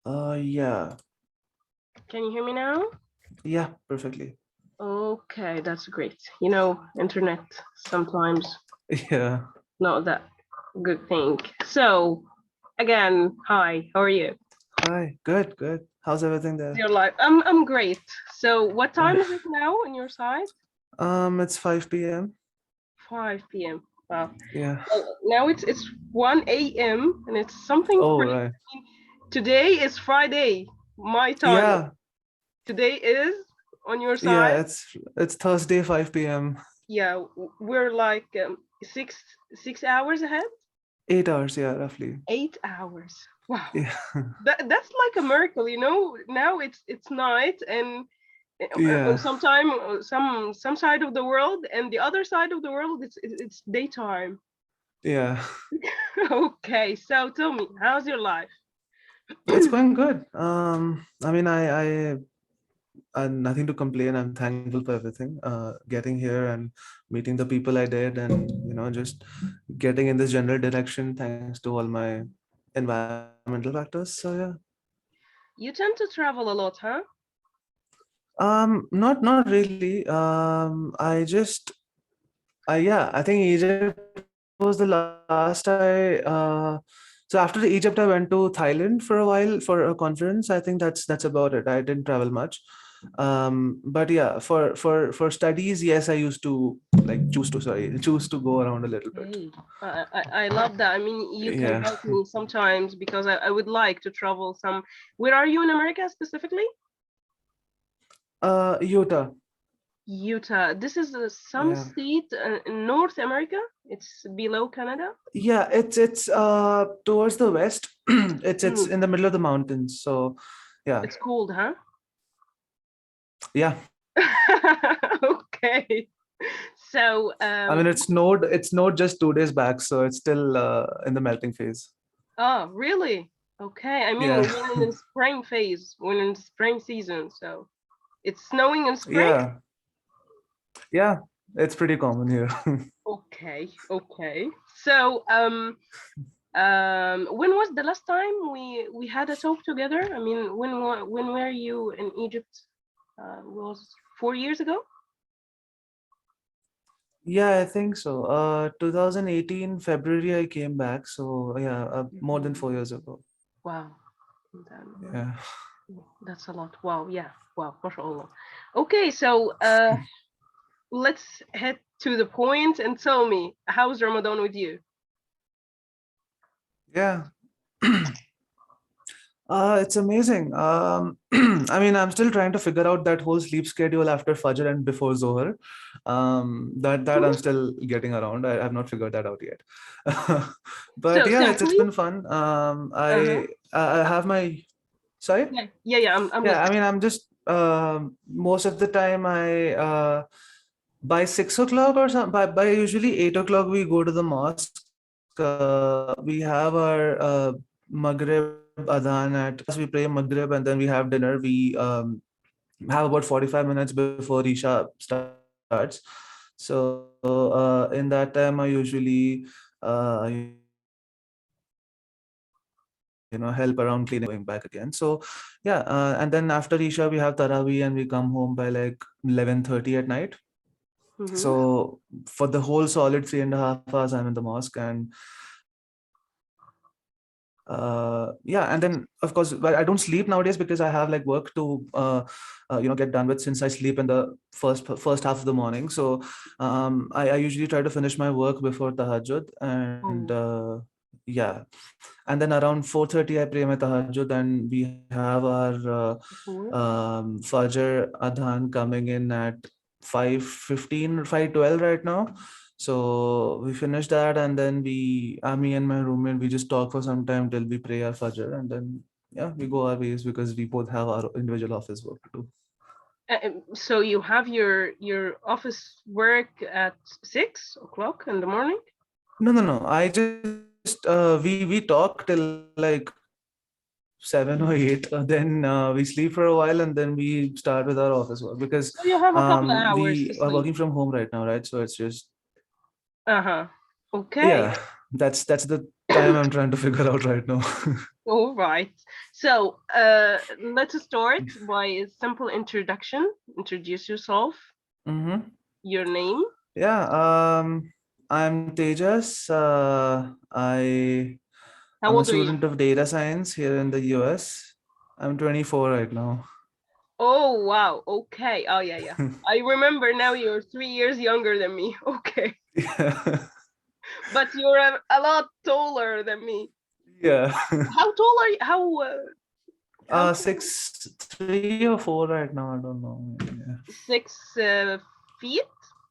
Yeah. Can you hear me now? Yeah, perfectly. Okay, that's great. Internet sometimes Yeah. not that good thing. So, again, hi, how are you? Hi. Good, good. How's everything How's there? your life? I'm great. So, what time is it now on your side? It's 5 p.m. 5 p.m. Wow. Yeah. Well, now it's 1 a.m. and it's something Oh, crazy. right. Today is Friday, my time. Yeah. Today is on your Yeah, side. it's Thursday, 5 p.m. Yeah, we're like six hours ahead. 8 hours, yeah, roughly. 8 hours. Wow. Yeah. That's like a miracle. Now it's night and on Yeah. some side of the world and the other side of the world it's daytime. Yeah. Okay, so tell me, how's your life? It's going good. I mean, I nothing to complain. I'm thankful for everything. Getting here and meeting the people I did, and just getting in this general direction thanks to all my environmental factors. So yeah. You tend to travel a lot, huh? Not really. Yeah, I think Egypt was the last so after Egypt, I went to Thailand for a while for a conference. I think that's about it. I didn't travel much. But yeah, for studies, yes, I used to choose to go around a little bit. Hey, I love that. I mean, you can Yeah. help me sometimes because I would like to travel some. Where are you in America specifically? Utah. Utah. This is some Yeah. state in North America. It's below Canada. Yeah, it's towards the west. It's Mm, in the middle of the mountains. So yeah. it's cold, huh? Yeah. Okay. So, I mean, it snowed just 2 days back, so it's still in the melting phase. oh, really? Okay. I mean, Yeah. we're in the spring phase. We're in the spring season, so it's snowing in spring. Yeah. Yeah. It's pretty common here. Okay, okay. So, when was the last time we had a talk together? I mean, when were you in Egypt? Was 4 years ago? Yeah, I think so. 2018 February I came back, so yeah, more than Mhm. 4 years ago. Wow. Then, Yeah. that's a lot. Wow. Yeah. Wow. MashaAllah. Okay. So, let's head to the point and tell me, how's Ramadan with you? Yeah. It's amazing. I mean, I'm still trying to figure out that whole sleep schedule after Fajr and before Zohar. That I'm still getting around. I've not figured that out yet. But So yeah, it's simply, been fun. uh-huh. I have my sorry. Yeah, yeah, yeah. I'm Yeah, I listening. mean, I'm just most of the time I by 6 o'clock or something. By usually 8 o'clock we go to the mosque. We have our Maghrib Adhan at we pray Maghrib and then we have dinner. We have about 45 minutes before Isha starts. So in that time I usually help around cleaning and going back again. So yeah, and then after Isha we have Taraweeh and we come home by like 11:30 at night. Mm-hmm. So for the whole solid 3.5 hours I'm in the mosque. And yeah, and then of course, but I don't sleep nowadays because I have like work to get done with, since I sleep in the first half of the morning. So I usually try to finish my work before tahajjud. And Oh, yeah, and then around 4:30 I pray my tahajjud, and we have our sure. Fajr Adhan coming in at 5:15 or 5:12 right now. So we finish that, and then me and my roommate, we just talk for some time till we pray our Fajr, and then yeah, we go our ways because we both have our individual office work to do. So you have your office work at 6 o'clock in the morning? No. We talk till like 7 or 8. Then we sleep for a while, and then we start with our office work because So you have a couple of hours to we are sleep. working from home right now, right? So it's just Uh-huh. Okay. yeah, that's the time I'm trying to figure out right now. All right. So let's start by a simple introduction. Introduce yourself, Mm-hmm. your name. Yeah, I'm Tejas. How I'm a old are you? student of data science here in the US. I'm 24 right now. Oh, wow. Okay. Oh, yeah, yeah. I remember now you're 3 years younger than me. Okay. Yeah. But you're a lot taller than me. Yeah. How tall are you? How tall? 6'3" or 6'4" right now. I don't know. Yeah. 6 feet?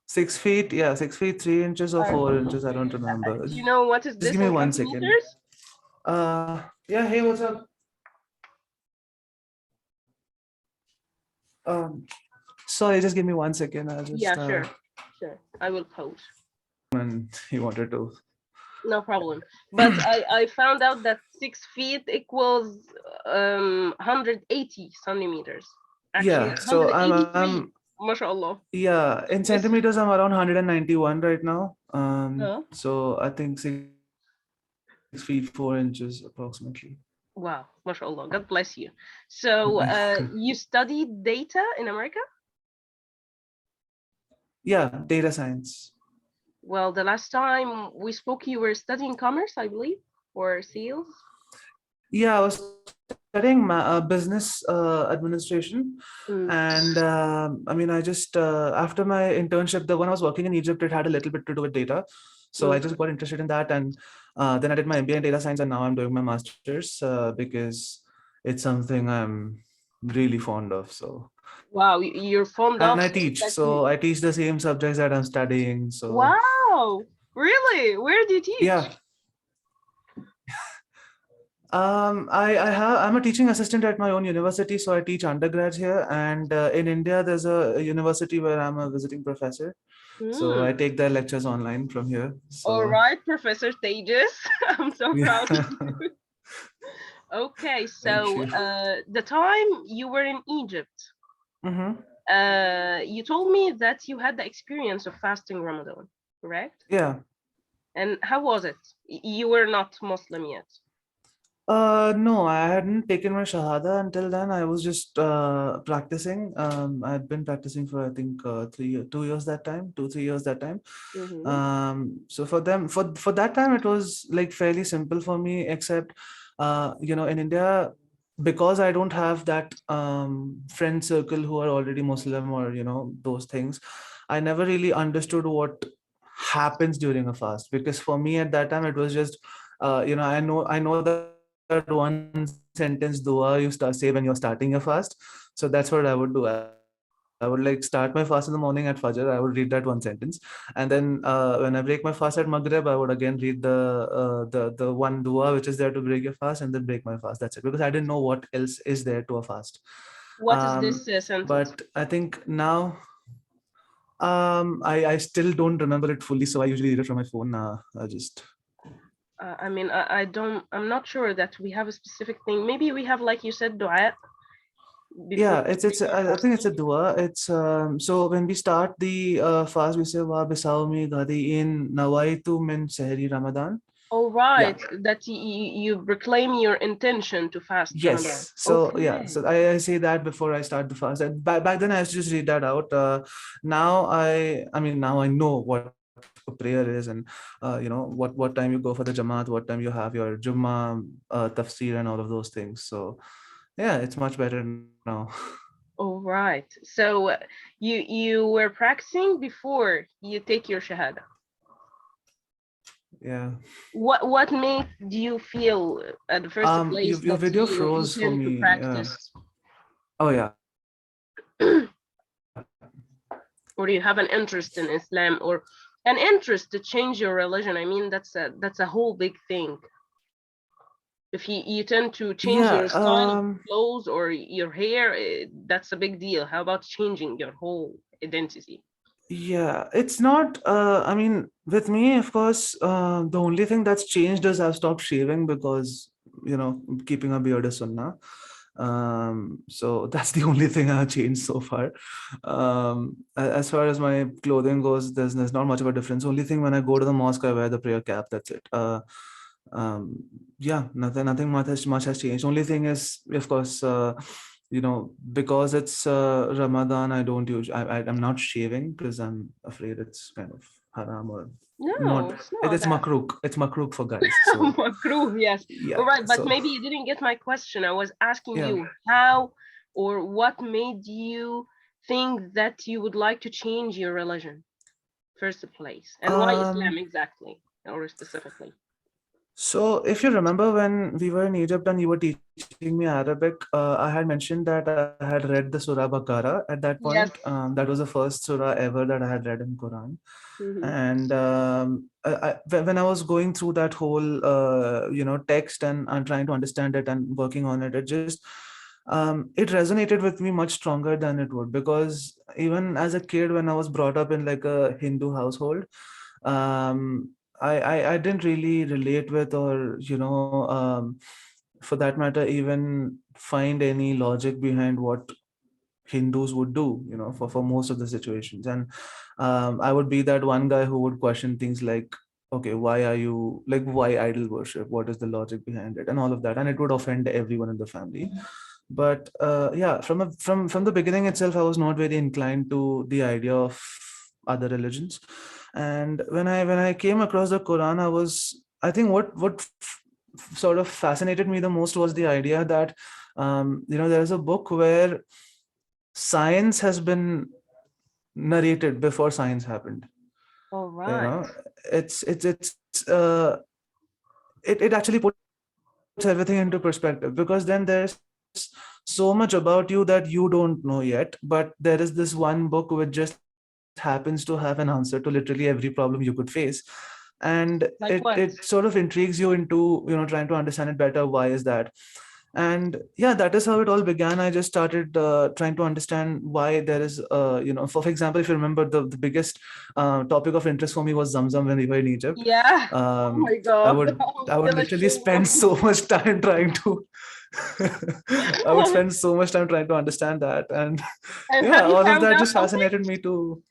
6 feet. Yeah, 6 feet 3 inches or Uh, 4 inches. I don't remember. do you know what is Just this give me in 1 second. centimeters? Yeah. Hey, what's up? Um, Sorry, just give me 1 second. I'll Yeah, just sure. Sure. I will pause. and he wanted to. No problem. But I found out that 6 feet equals 180 centimeters. Actually, Yeah. So 183. I'm MashaAllah. yeah, in Bless you. centimeters, I'm around 191 right now. Huh? So I think 6 feet 4 inches approximately. Wow, MashaAllah. God bless you. So you studied data in America? Yeah, data science. Well, the last time we spoke, you were studying commerce, I believe, or sales. Yeah, I was studying business administration, Mm. and I mean, I just after my internship, the one I was working in Egypt, it had a little bit to do with data, so I just got interested in that, and then I did my MBA in data science, and now I'm doing my master's because it's something I'm really fond of. So, Wow, you're fond and of I things teach, that you. so I teach the same subjects that I'm studying. So, Wow, really? Where do you teach? yeah. I'm a teaching assistant at my own university, so I teach undergrads here. And in India, there's a university where I'm a visiting professor, so Hmm. I take their lectures online from here. All So right, Professor Tejas. I'm so proud of yeah, you. Okay, thank so you. the time you were in Egypt, Hmm. you told me that you had the experience of fasting Ramadan, correct? Yeah. And how was it? You were not Muslim yet. No, I hadn't taken my Shahada until then. I was just practicing. I had been practicing for I think 2 years that time, 2 3 years that time. Mm-hmm. So for them, for that time, it was like fairly simple for me. Except, in India, because I don't have that friend circle who are already Muslim or those things. I never really understood what happens during a fast because for me at that time it was just I know that one sentence dua you start say when you're starting your fast. So that's what I would do. I would like start my fast in the morning at Fajr. I would read that one sentence, and then when I break my fast at Maghrib, I would again read the one dua which is there to break your fast, and then break my fast. That's it. Because I didn't know what else is there to a fast. What is this But sentence? I think now I still don't remember it fully, so I usually read it from my phone. I just I mean, I don't, I'm not sure that we have a specific thing. Maybe we have, like you said, dua before Yeah, we start I think it's fasting. a dua. It's so when we start the fast, we say wa bisawmi ghadi in nawaitu min sehri Ramadan. All Yeah. right, that you proclaim your intention to fast Ramadan. Yes. So yeah, Okay. so I say that before I start the fast. And back then I used to just read that out. Now I mean now I know what a prayer is, and what time you go for the Jamaat, what time you have your Jummah, tafsir, and all of those things. So yeah, it's much better now. All right. So you were practicing before you take your shahada. Yeah. What made you feel at the first place Your that video you froze for tend to me. practice, Oh yeah. or you have an interest in Islam, or an interest to change your religion? I mean, that's a whole big thing. If you tend to change Yeah. your style of clothes or your hair, that's a big deal. How about changing your whole identity? Yeah. It's not. I mean, with me, of course, the only thing that's changed is I've stopped shaving because keeping a beard is sunnah. So that's the only thing I've changed so far. As far as my clothing goes, there's not much of a difference. Only thing when I go to the mosque, I wear the prayer cap. That's it. um, yeah, nothing much has changed. Only thing is, of course, because it's Ramadan, I don't use. I'm not shaving because I'm afraid it's kind of haram or No, not. it's It not is that. makruh. It's makruh for guys. So Makruh, yes. yeah. All right, but So maybe you didn't get my question. I was asking yeah. you how or what made you think that you would like to change your religion first place, and why Um. Islam exactly, or specifically? So, if you remember when we were in Egypt and you were teaching me Arabic, I had mentioned that I had read the Surah Baqarah at that point. Yes. That was the first surah ever that I had read in Quran. Mm-hmm. And when I was going through that whole, text and trying to understand it and working on it, it resonated with me much stronger than it would, because even as a kid, when I was brought up in like a Hindu household, um, I didn't really relate with, or for that matter, even find any logic behind what Hindus would do, for most of the situations. And I would be that one guy who would question things like, okay, why idol worship? What is the logic behind it? And all of that. And it would offend everyone in the family. But yeah, from the beginning itself, I was not very inclined to the idea of other religions. And when I came across the Quran, I think sort of fascinated me the most was the idea that there is a book where science has been narrated before science happened. All You right. know, it actually puts everything into perspective, because then there's so much about you that you don't know yet, but there is this one book which just happens to have an answer to literally every problem you could face. And it Like sort of what? intrigues you into trying to understand it better. Why is that? And yeah, that is how it all began. I just started trying to understand why there is for example, if you remember, the biggest topic of interest for me was Zamzam when we were in Egypt. Yeah. Oh um, my i God. would I'm i would still literally spend ashamed. so much time trying to I would spend so much time trying to understand that. And And yeah, have you all of found that out just something? fascinated me to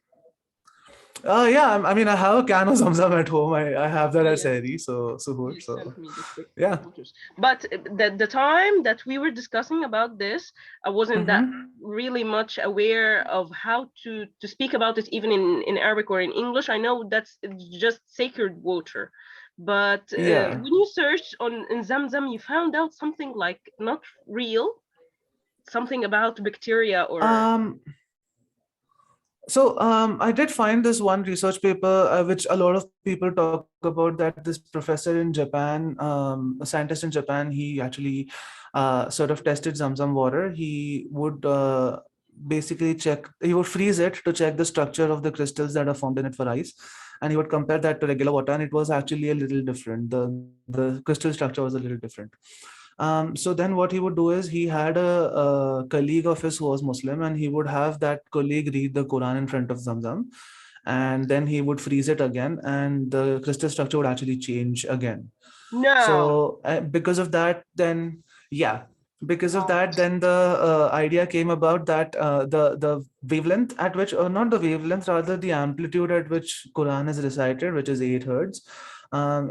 yeah, I mean, I have a can of Zamzam at home. I have that at Yes. Sehri, so You suhoor. sent So me the yeah. photos. But the time that we were discussing about this, I wasn't that Mm-hmm. really much aware of how to speak about it, even in Arabic or in English. I know that's just sacred water. But Yeah. when you search on in Zamzam, you found out something like not real, something about bacteria or um I did find this one research paper, which a lot of people talk about, that this professor in Japan, a scientist in Japan, he actually sort of tested Zamzam water. He would he would freeze it to check the structure of the crystals that are formed in it for ice. And he would compare that to regular water, and it was actually a little different. The crystal structure was a little different. So then what he would do is, he had a colleague of his who was Muslim, and he would have that colleague read the Quran in front of Zamzam, and then he would freeze it again, and the crystal structure would actually change again. no. So because of that, then yeah, because of Wow. that, then the idea came about that the wavelength at which, or not the wavelength, rather the amplitude at which Quran is recited, which is 8 hertz,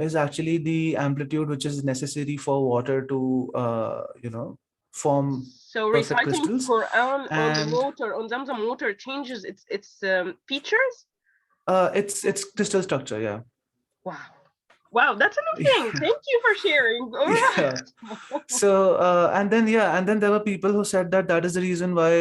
is actually the amplitude which is necessary for water to form So perfect reciting crystals. Quran on the And water, on Zamzam water, changes its features. it's crystal structure, yeah. Wow. Wow, that's a new thing. Thank you for sharing. All Yeah. right. So and then there were people who said that that is the reason why,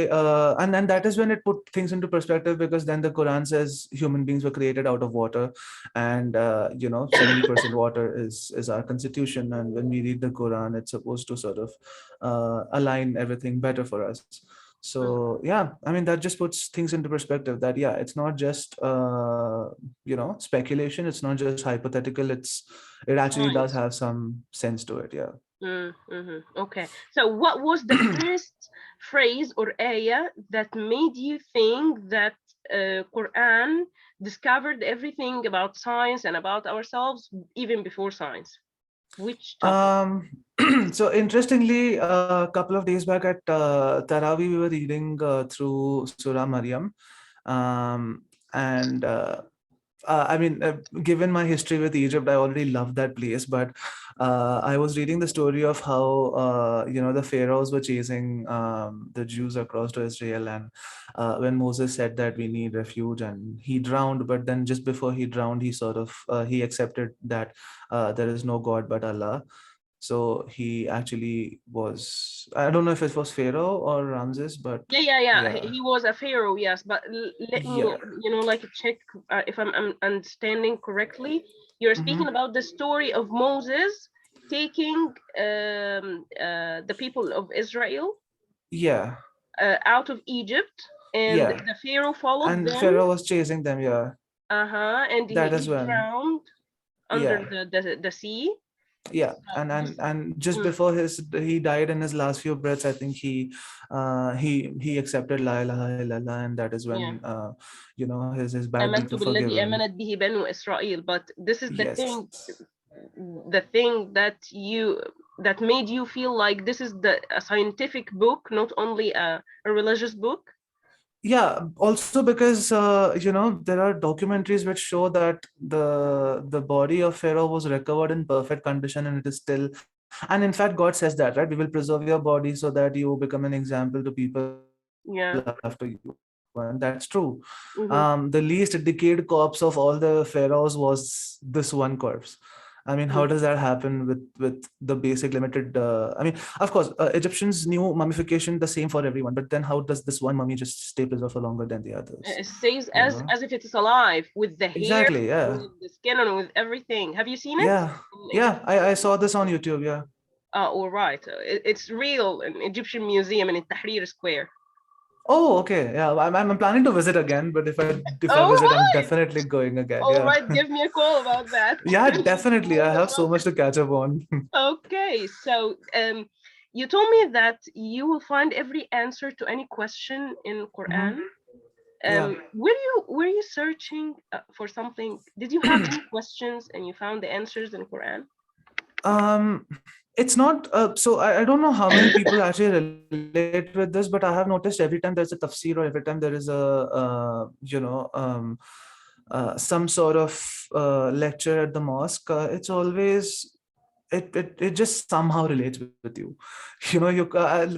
and then that is when it put things into perspective, because then the Quran says human beings were created out of water, and 70% water is our constitution, and when we read the Quran, it's supposed to sort of align everything better for us. So yeah, I mean, that just puts things into perspective, that yeah, it's not just speculation, it's not just hypothetical, it actually does Science. have some sense to it. Yeah. Okay. So what was the first phrase or ayah that made you think that Quran discovered everything about science and about ourselves even before science? Which topic? Um, so interestingly, a couple of days back at Tarawi, we were reading through Surah Maryam, um, and I mean, given my history with Egypt, I already love that place. But I was reading the story of how the pharaohs were chasing the Jews across to Israel, and when Moses said that we need refuge, and he drowned. But then, just before he drowned, he sort of he accepted that there is no God but Allah. So he actually was. I don't know if it was Pharaoh or Ramses, but Yeah. yeah, He was a pharaoh, yes. But let me, yeah. like check if I'm understanding correctly. You're speaking Hmm. about the story of Moses taking the people of Israel Yeah, out of Egypt, and yeah. the pharaoh followed And them. Pharaoh was chasing them. Yeah, And that is he when. drowned under Yeah, the sea. yeah. So And this, and and just mm, before he died in his last few breaths, I think he accepted La ilaha illallah, and that is yeah. when his bad deeds آمنت were بالذي forgiven. آمنت به بنو إسرائيل. But this is Yes. the thing that made you feel like this is a scientific book, not only a religious book. Yeah, also because there are documentaries which show that the body of Pharaoh was recovered in perfect condition, and it is still. And in fact, God says that, right? We will preserve your body so that you become an example to people after you, Yeah. and that's true. The least Mm-hmm. decayed corpse of all the pharaohs was this one corpse. I mean, how does that happen with the basic limited? I mean, of course, Egyptians knew mummification the same for everyone, but then how does this one mummy just stay preserved for longer than the others? It stays You know? as if it is alive, with the hair, Exactly. Yeah. with the skin, and with everything. Have you seen it Yeah. in Yeah. Egyptian I museum? saw this on YouTube. Yeah. All right. It's real in Egyptian museum in Tahrir Square. Oh, okay. Yeah. I'm planning to visit again, but if I All visit, I'm right. definitely going again. All Yeah. right. Give me a call about that. Yeah, Tell definitely. I me have so about much to catch up on. Okay, so you told me that you will find every answer to any question in Hmm. Quran. Yeah. Were you searching for something? Did you have any questions and you found the answers in Quran? Um, it's not so I don't know how many people actually relate with this, but I have noticed every time there's a tafsir or every time there is a some sort of lecture at the mosque, it's always it just somehow relates with you.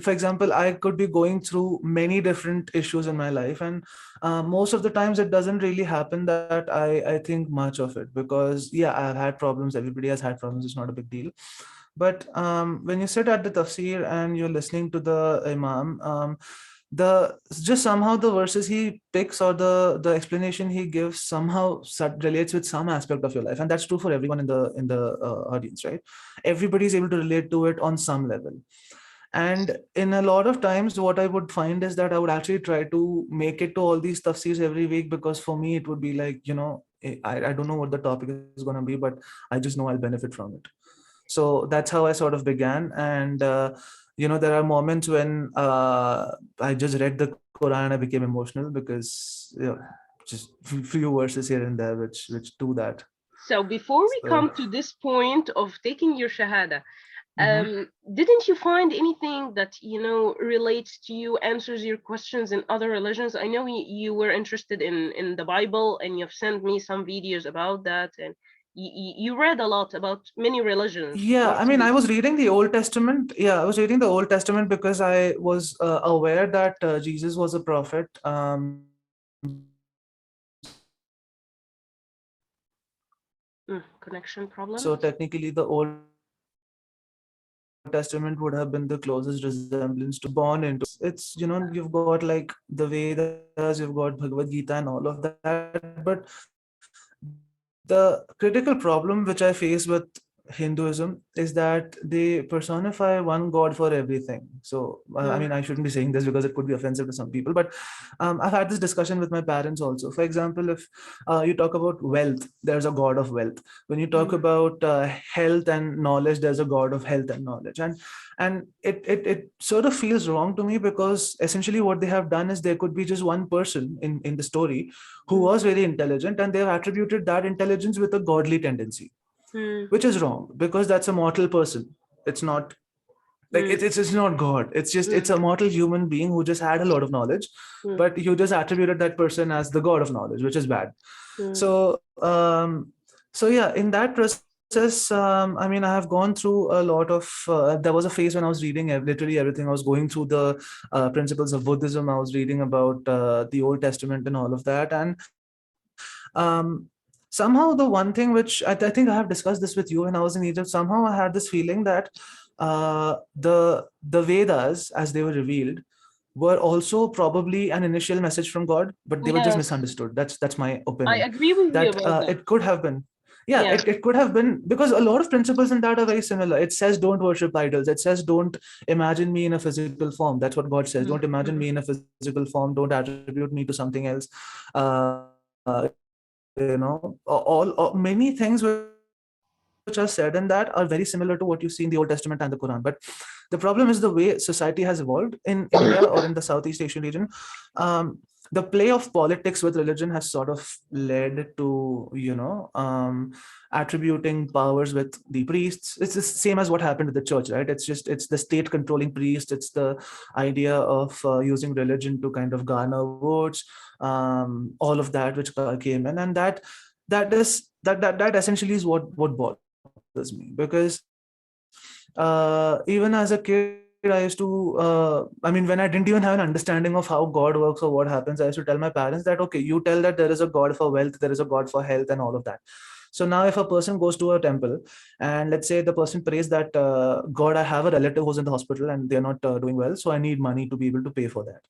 For example, I could be going through many different issues in my life, and most of the times it doesn't really happen that I think much of it, because yeah, I've had problems, everybody has had problems, it's not a big deal. But when you sit at the tafsir and you're listening to the imam, the just somehow the verses he picks or the explanation he gives somehow relates with some aspect of your life, and that's true for everyone in the audience, right? Everybody's able to relate to it on some level. And in a lot of times what I would find is that I would actually try to make it to all these tafsirs every week, because for me it would be like, I don't know what the topic is going to be, but I just know I'll benefit from it. So that's how I sort of began. And there are moments when I just read the Quran and I became emotional, because just few verses here and there which do that. So before we So come to this point of taking your shahada, mhm. didn't you find anything that relates to you, answers your questions in other religions? I know you were interested in the Bible, and you've sent me some videos about that, and you read a lot about many religions Yeah, I mean, I mostly. was reading the Old Testament. Yeah, I was reading the Old Testament because I was aware that Jesus was a prophet. Connection So problems. technically, the Old Testament would have been the closest resemblance to born into. It's you've got like the Vedas, you've got Bhagavad Gita and all of that, but the critical problem which I face with Hinduism is that they personify one god for everything. So I mean, I shouldn't be saying this because it could be offensive to some people, but I've had this discussion with my parents also. For example, if you talk about wealth, there's a god of wealth. When you talk Mm, about health and knowledge, there's a god of health and knowledge. And it sort of feels wrong to me, because essentially what they have done is there could be just one person in the story who mm, was very intelligent, and they've attributed that intelligence with a godly tendency, mm, which is wrong, because that's a mortal person. It's not like mm, it's not god, it's mm, a mortal human being who just had a lot of knowledge, mm, but you just attributed that person as the god of knowledge, which is bad. Mm. So yeah, in that process, I mean, I have gone through a lot of. There was a phase when I was reading literally everything. I was going through the principles of Buddhism. I was reading about the Old Testament and all of that, and somehow the one thing which I think I have discussed this with you when I was in Egypt. Somehow I had this feeling that the Vedas, as they were revealed, were also probably an initial message from God, but they were just Yes, misunderstood. That's my I opinion. agree with you That about that. it could have been, yeah, Yeah. it could have been, because a lot of principles in that are very similar. It says don't worship idols. It says don't imagine me in a physical form. That's what God says. Don't imagine me Mhm. in a physical form. Don't attribute me to something else. Many things which are said in that are very similar to what you see in the Old Testament and the Quran. But the problem is the way society has evolved in India or in the Southeast Asian region. The play of politics with religion has sort of led to, attributing powers with the priests. It's the same as what happened with the church, right? It's the state controlling priest. It's the idea of using religion to kind of garner votes, all of that which came in, and that essentially is what bothers me. Because even as a kid, I used to I mean, when I didn't even have an understanding of how God works or what happens, I used to tell my parents that, okay, you tell that there is a God for wealth, there is a God for health and all of that. So now if a person goes to a temple and let's say the person prays that, God, I have a relative who's in the hospital and they're not doing well, so I need money to be able to pay for that.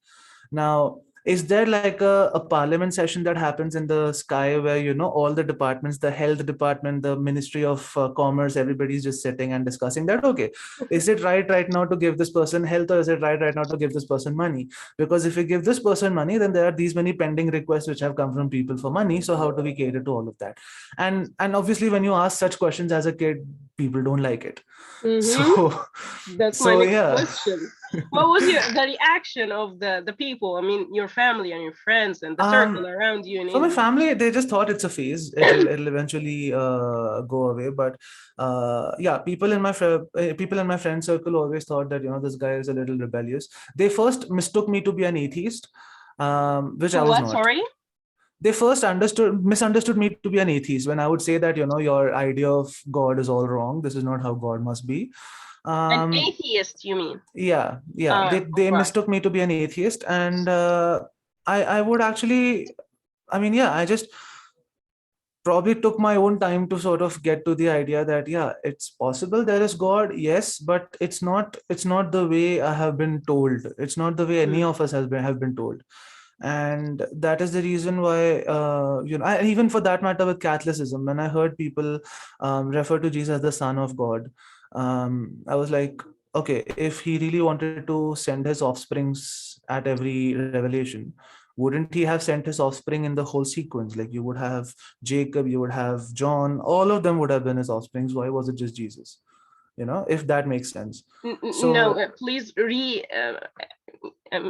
Now, is there like a parliament session that happens in the sky where, all the departments, the health department, the Ministry of Commerce, everybody's just sitting and discussing that, okay, is it right now to give this person health, or is it right now to give this person money? Because if we give this person money, then there are these many pending requests which have come from people for money. So how do we cater to all of that? And obviously, when you ask such questions as a kid, people don't like it. Mm-hmm. So That's my so next yeah. question. What was the reaction of the people? I mean, your family and your friends and the circle um around you in For my Egypt. family, they just thought it's a phase. It'll eventually go away. But yeah, people in my friend circle always thought that, this guy is a little rebellious. They first mistook me to be an atheist, which To I was what? not. Sorry? They first misunderstood me to be an atheist when I would say that, your idea of God is all wrong. This is not how God must be. An Um, atheist, you mean? yeah. They Right. mistook me to be an atheist, and I would actually, I mean, yeah, I just probably took my own time to sort of get to the idea that, yeah, it's possible there is God, yes, but it's not the way I have been told. It's not the way any Mm. of us have been told. And that is the reason why, and even for that matter with Catholicism, when I heard people refer to Jesus as the Son of God, I was like, okay, if he really wanted to send his offsprings at every revelation, wouldn't he have sent his offspring in the whole sequence? Like, you would have Jacob, you would have John, all of them would have been his offsprings. Why was it just Jesus? If that makes sense. No, So please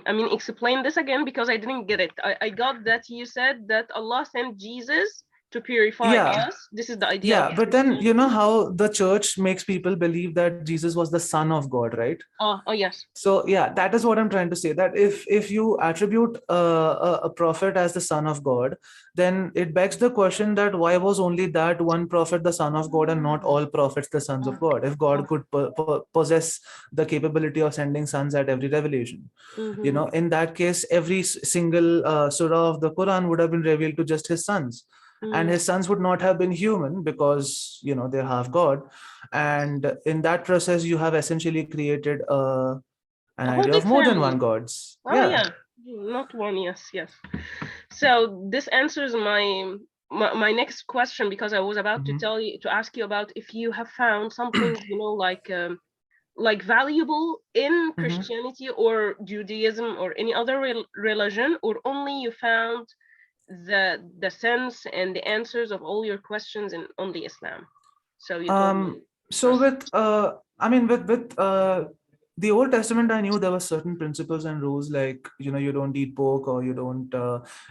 I mean, explain this again because I didn't get it. I got that you said that Allah sent Jesus to purify yeah. us. This is the idea of Yeah, but then you know Christianity. how the church makes people believe that Jesus was the son of God, right? Oh, yes. So yeah, that is what I'm trying to say. That if you attribute a prophet as the son of God, then it begs the question that why was only that one prophet the son of God and not all prophets the sons of God? If God could possess the capability of sending sons at every revelation, Mm-hmm. in that case, every single surah of the Quran would have been revealed to just his sons, and Mm. his sons would not have been human because they're half God. And in that process, you have essentially created an A whole idea of big more than one family. gods. Oh, Yeah. yeah. Not one, yes, yes. So this answers my next question because I was about to Mhm. ask you about if you have found something, like valuable in Mhm. Christianity or Judaism or any other religion, or only you found the sense and the answers of all your questions in only Islam. So you told me So first. with I mean with the Old Testament, I knew there were certain principles and rules, like you don't eat pork, or you don't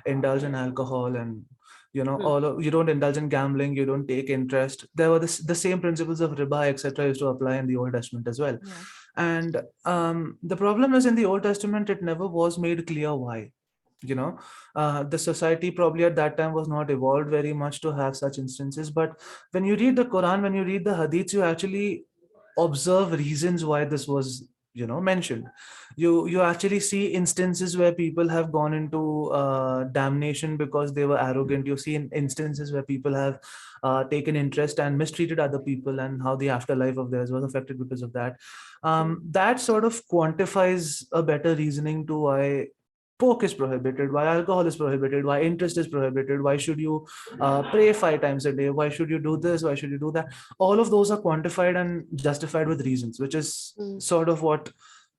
indulge in alcohol, and Mm, you don't indulge in gambling, you don't take interest. There were the same principles of riba, etc., used to apply in the Old Testament as well. yes. And the problem is, in the Old Testament, it never was made clear why. you know, the society probably at that time was not evolved very much to have such instances. But when you read the Quran, when you read the hadiths, you actually observe reasons why this was, you know, mentioned. You actually see instances where people have gone into damnation because they were arrogant. You see instances where people have taken interest and mistreated other people, and how the afterlife of theirs was affected because of that. That sort of quantifies a better reasoning to why pork is prohibited, why alcohol is prohibited, why interest is prohibited, why should you pray 5 times a day, why should you do this, why should you do that. All of those are quantified and justified with reasons, which is Mm. sort of what,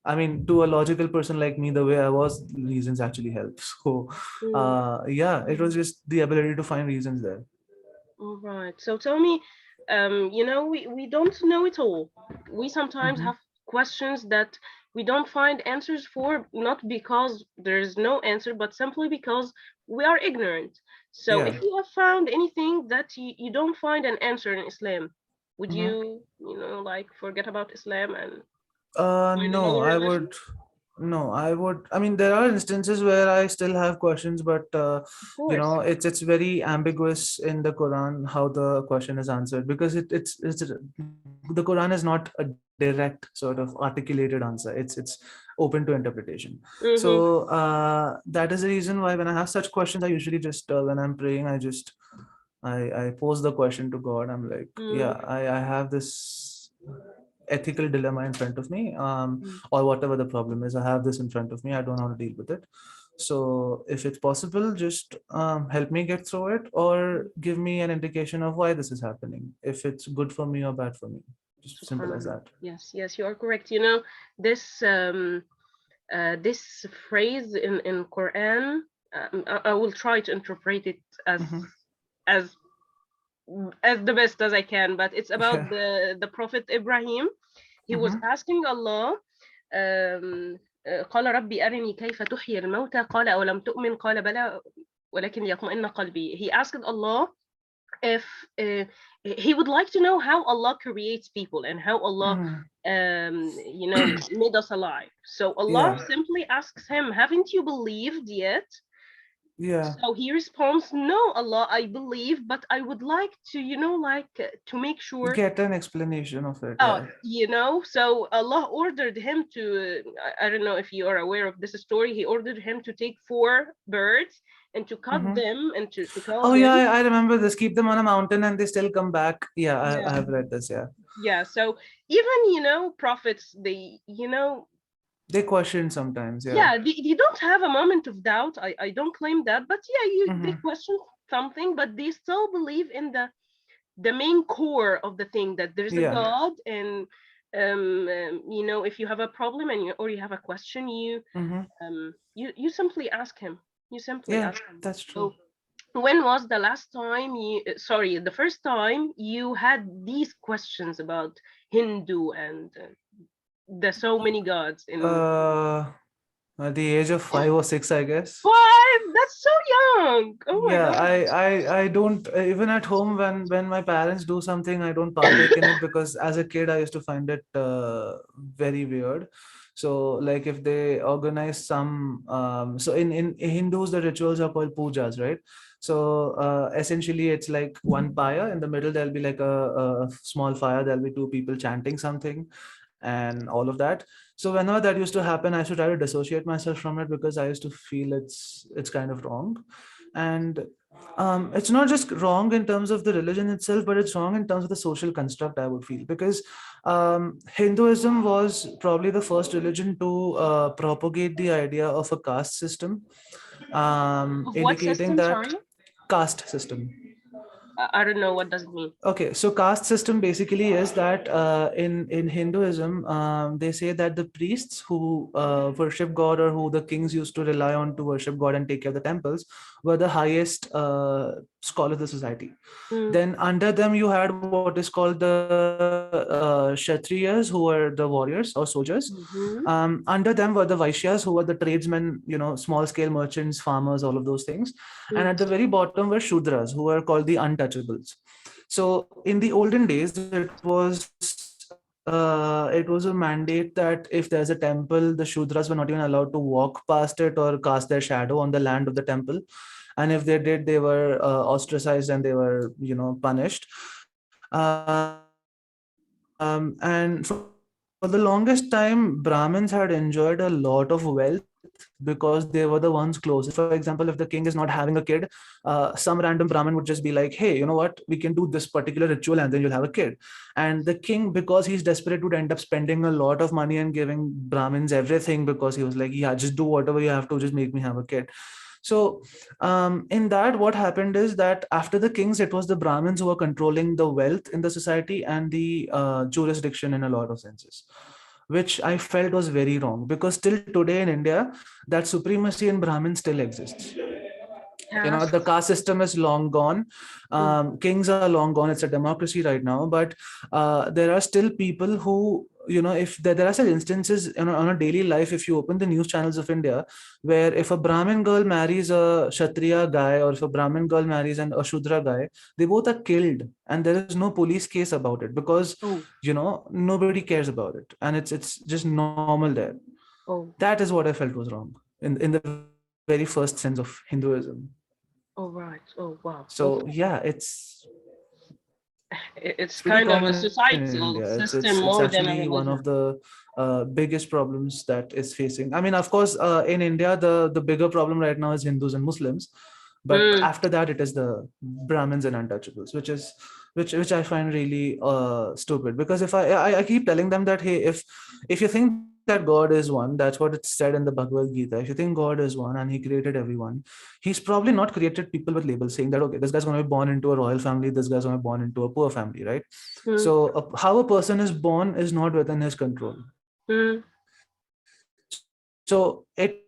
I mean, to a logical person like me, the way I was, reasons actually help. So Mm. yeah, it was just the ability to find reasons there. All right. So tell me, you know, we don't know it all. We sometimes Hmm. have questions that we don't find answers for, not because there is no answer, but simply because we are ignorant. So Yeah. if you have found anything that you don't find an answer in Islam, would Hmm. you know, like forget about Islam and find No, another I religion? would. No, I would. I mean, there are instances where I still have questions, but Of you course. know, it's very ambiguous in the Quran how the question is answered, because it's the Quran is not a direct sort of articulated answer. It's open to interpretation. Mm-hmm. So that is the reason why when I have such questions, I usually just when I'm praying, I pose the question to God. I'm like, Mm-hmm. yeah, I have this ethical dilemma in front of me, or whatever the problem is. I have this in front of me. I don't know how to deal with it. So if it's possible, just help me get through it, or give me an indication of why this is happening. If it's good for me or bad for me, just simple as Subhanallah. that. Yes, yes, you are correct. You know, this this phrase in Quran, I will try to interpret it Hmm. as as the best as I can, but it's about Yeah. the Prophet Ibrahim. He was Hmm. asking Allah, um, قال ربي أرني كيف تحيي الموتى قال أولم تؤمن قال بلى ولكن ليطمئن قلبي. He asked Allah if he would like to know how Allah creates people and how Allah Hmm. you know, made us alive. So Allah Yeah. simply asks him, haven't you believed yet? Yeah. So he responds, no, Allah, I believe, but I would like to, you know, like to make sure. Get an explanation of it. Oh, Yeah. you know, so Allah ordered him to, I don't know if you are aware of this story, he ordered him to take 4 birds and to cut Hmm. them and to kill Oh yeah, them. I remember this. Keep them on a mountain and they still come back. Yeah, I Yeah. have read this. Yeah. Yeah. So even, you know, prophets, they, you know, They question sometimes. Yeah. yeah, they don't have a moment of doubt. I don't claim that, but yeah, they Hmm. question something, but they still believe in the main core of the thing, that there's a Yeah. God. And you know, if you have a problem and or you have a question, Hmm. you simply ask him. You simply Yeah, ask him. that's true. So when was the last time you sorry, the first time you had these questions about Hindu and the so many gods in Uh, at the age of 5 or 6, I guess. 5? That's so young. Oh my Yeah, god. I don't, even at home, when my parents do something, I don't partake in it, because as a kid I used to find it very weird. So like if they organize some so in Hindus the rituals are called pujas, right? So essentially it's like one pyre in the middle, there'll be like a small fire, there'll be two people chanting something and all of that. So whenever that used to happen, I used to try to dissociate myself from it, because I used to feel it's kind of wrong. And it's not just wrong in terms of the religion itself, but it's wrong in terms of the social construct, I would feel, because Hinduism was probably the first religion to propagate the idea of a caste system, Of what indicating system, that sorry? caste system. I don't know what does it mean. Okay, so caste system basically is that in Hinduism, they say that the priests who worship God, or who the kings used to rely on to worship God and take care of the temples, were the highest scholars of the society. Mm, Then under them you had what is called the Kshatriyas, who were the warriors or soldiers. mm-hmm. Under them were the Vaishyas, who were the tradesmen, you know, small scale merchants, farmers, all of those things. And Mm, at the very bottom were Shudras, who were called the untouchables. So in the olden days, it was it was a mandate that if there's a temple, the Shudras were not even allowed to walk past it or cast their shadow on the land of the temple. And if they did, they were ostracized and they were, punished. And for the longest time, Brahmins had enjoyed a lot of wealth because they were the ones closest. For example, if the king is not having a kid, some random Brahmin would just be like, hey, you know what, we can do this particular ritual and then you'll have a kid. And the king, because he's desperate, would end up spending a lot of money and giving Brahmins everything, because he was like, yeah, just do whatever you have to, just make me have a kid. So in that, what happened is that after the kings, it was the Brahmins who were controlling the wealth in the society and the jurisdiction in a lot of senses, which I felt was very wrong, because still today in India, that supremacy in Brahmin still exists. The caste system is long gone. Kings are long gone. It's a democracy right now, but there are still people who, if there are still instances on a daily life, if you open the news channels of India, where if a Brahmin girl marries a Kshatriya guy, or if a Brahmin girl marries a Shudra guy, they both are killed, and there is no police case about it, because nobody cares about it, and it's just normal there. That is what I felt was wrong in the very first sense of Hinduism. Oh, right. Oh, wow. So yeah, It's pretty kind of a common in societal India. system It's more than a actually one religion. of the biggest problems that is facing. I mean, of course, in India, the bigger problem right now is Hindus and Muslims, but after that, it is the Brahmins and untouchables, which I find really stupid. Because if I keep telling them that, hey, if you think that God is one, that's what it's said in the Bhagavad Gita. If you think God is one and He created everyone, He's probably not created people with labels saying that, okay, this guy's going to be born into a royal family, this guy's going to be born into a poor family, right? So how a person is born is not within His control. So it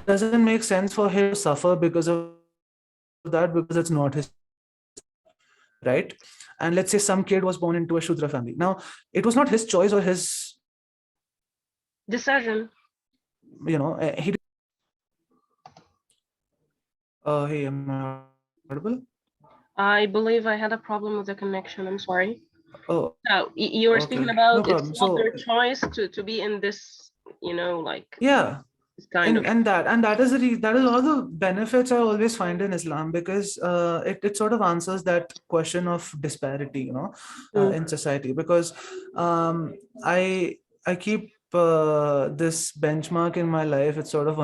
doesn't make sense for Him to suffer because of that, because it's not His, right? And let's say some kid was born into a Shudra family. Now, it was not his choice or his decision. He did. Hey, am I audible? I believe I had a problem with the connection. I'm sorry. Oh, So you were okay, speaking no about problem. it's not So their choice to be in this, like yeah, this kind of. and that is that is all the benefits I always find in Islam, because it sort of answers that question of disparity, in society. Because I keep this benchmark in my life. It's sort of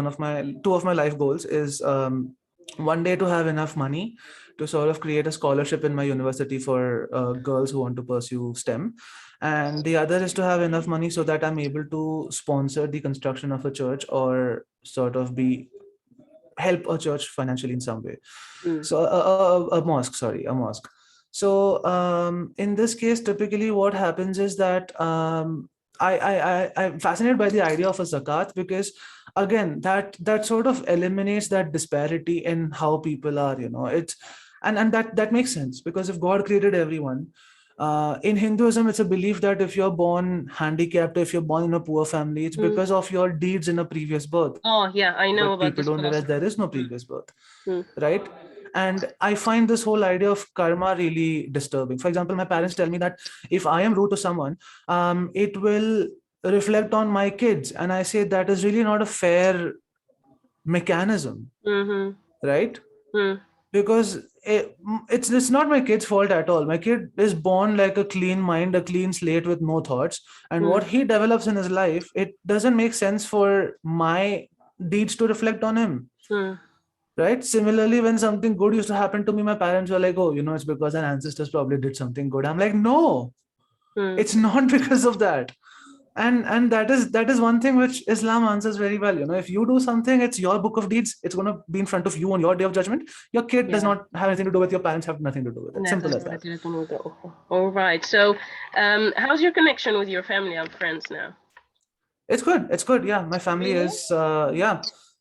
two of my life goals is one day to have enough money to sort of create a scholarship in my university for girls who want to pursue STEM. And the other is to have enough money so that I'm able to sponsor the construction of a church, or sort of help a church financially in some way. So a mosque, sorry, a mosque. So in this case, typically what happens is that I'm fascinated by the idea of a zakat, because again, that sort of eliminates that disparity in how people are, it's and that makes sense, because if God created everyone, in Hinduism, it's a belief that if you're born handicapped, if you're born in a poor family, it's because of your deeds in a previous birth. Oh yeah, I know But about people this don't realize philosophy. there is no previous birth, right? And I find this whole idea of karma really disturbing. For example, my parents tell me that if I am rude to someone, it will reflect on my kids, and I say that is really not a fair mechanism, right? Because it's not my kid's fault at all. My kid is born like a clean mind, a clean slate with no thoughts, and what he develops in his life, it doesn't make sense for my deeds to reflect on him. Right? Similarly, when something good used to happen to me, my parents were like, oh, it's because our ancestors probably did something good. I'm like, no, it's not because of that. And that is one thing which Islam answers very well. If you do something, it's your book of deeds, it's going to be in front of you on your day of judgment. Your kid does not have anything to do with, your parents have nothing to do with it. Simple as that. All right. So how's your connection with your family and friends now? It's good. Yeah, my family is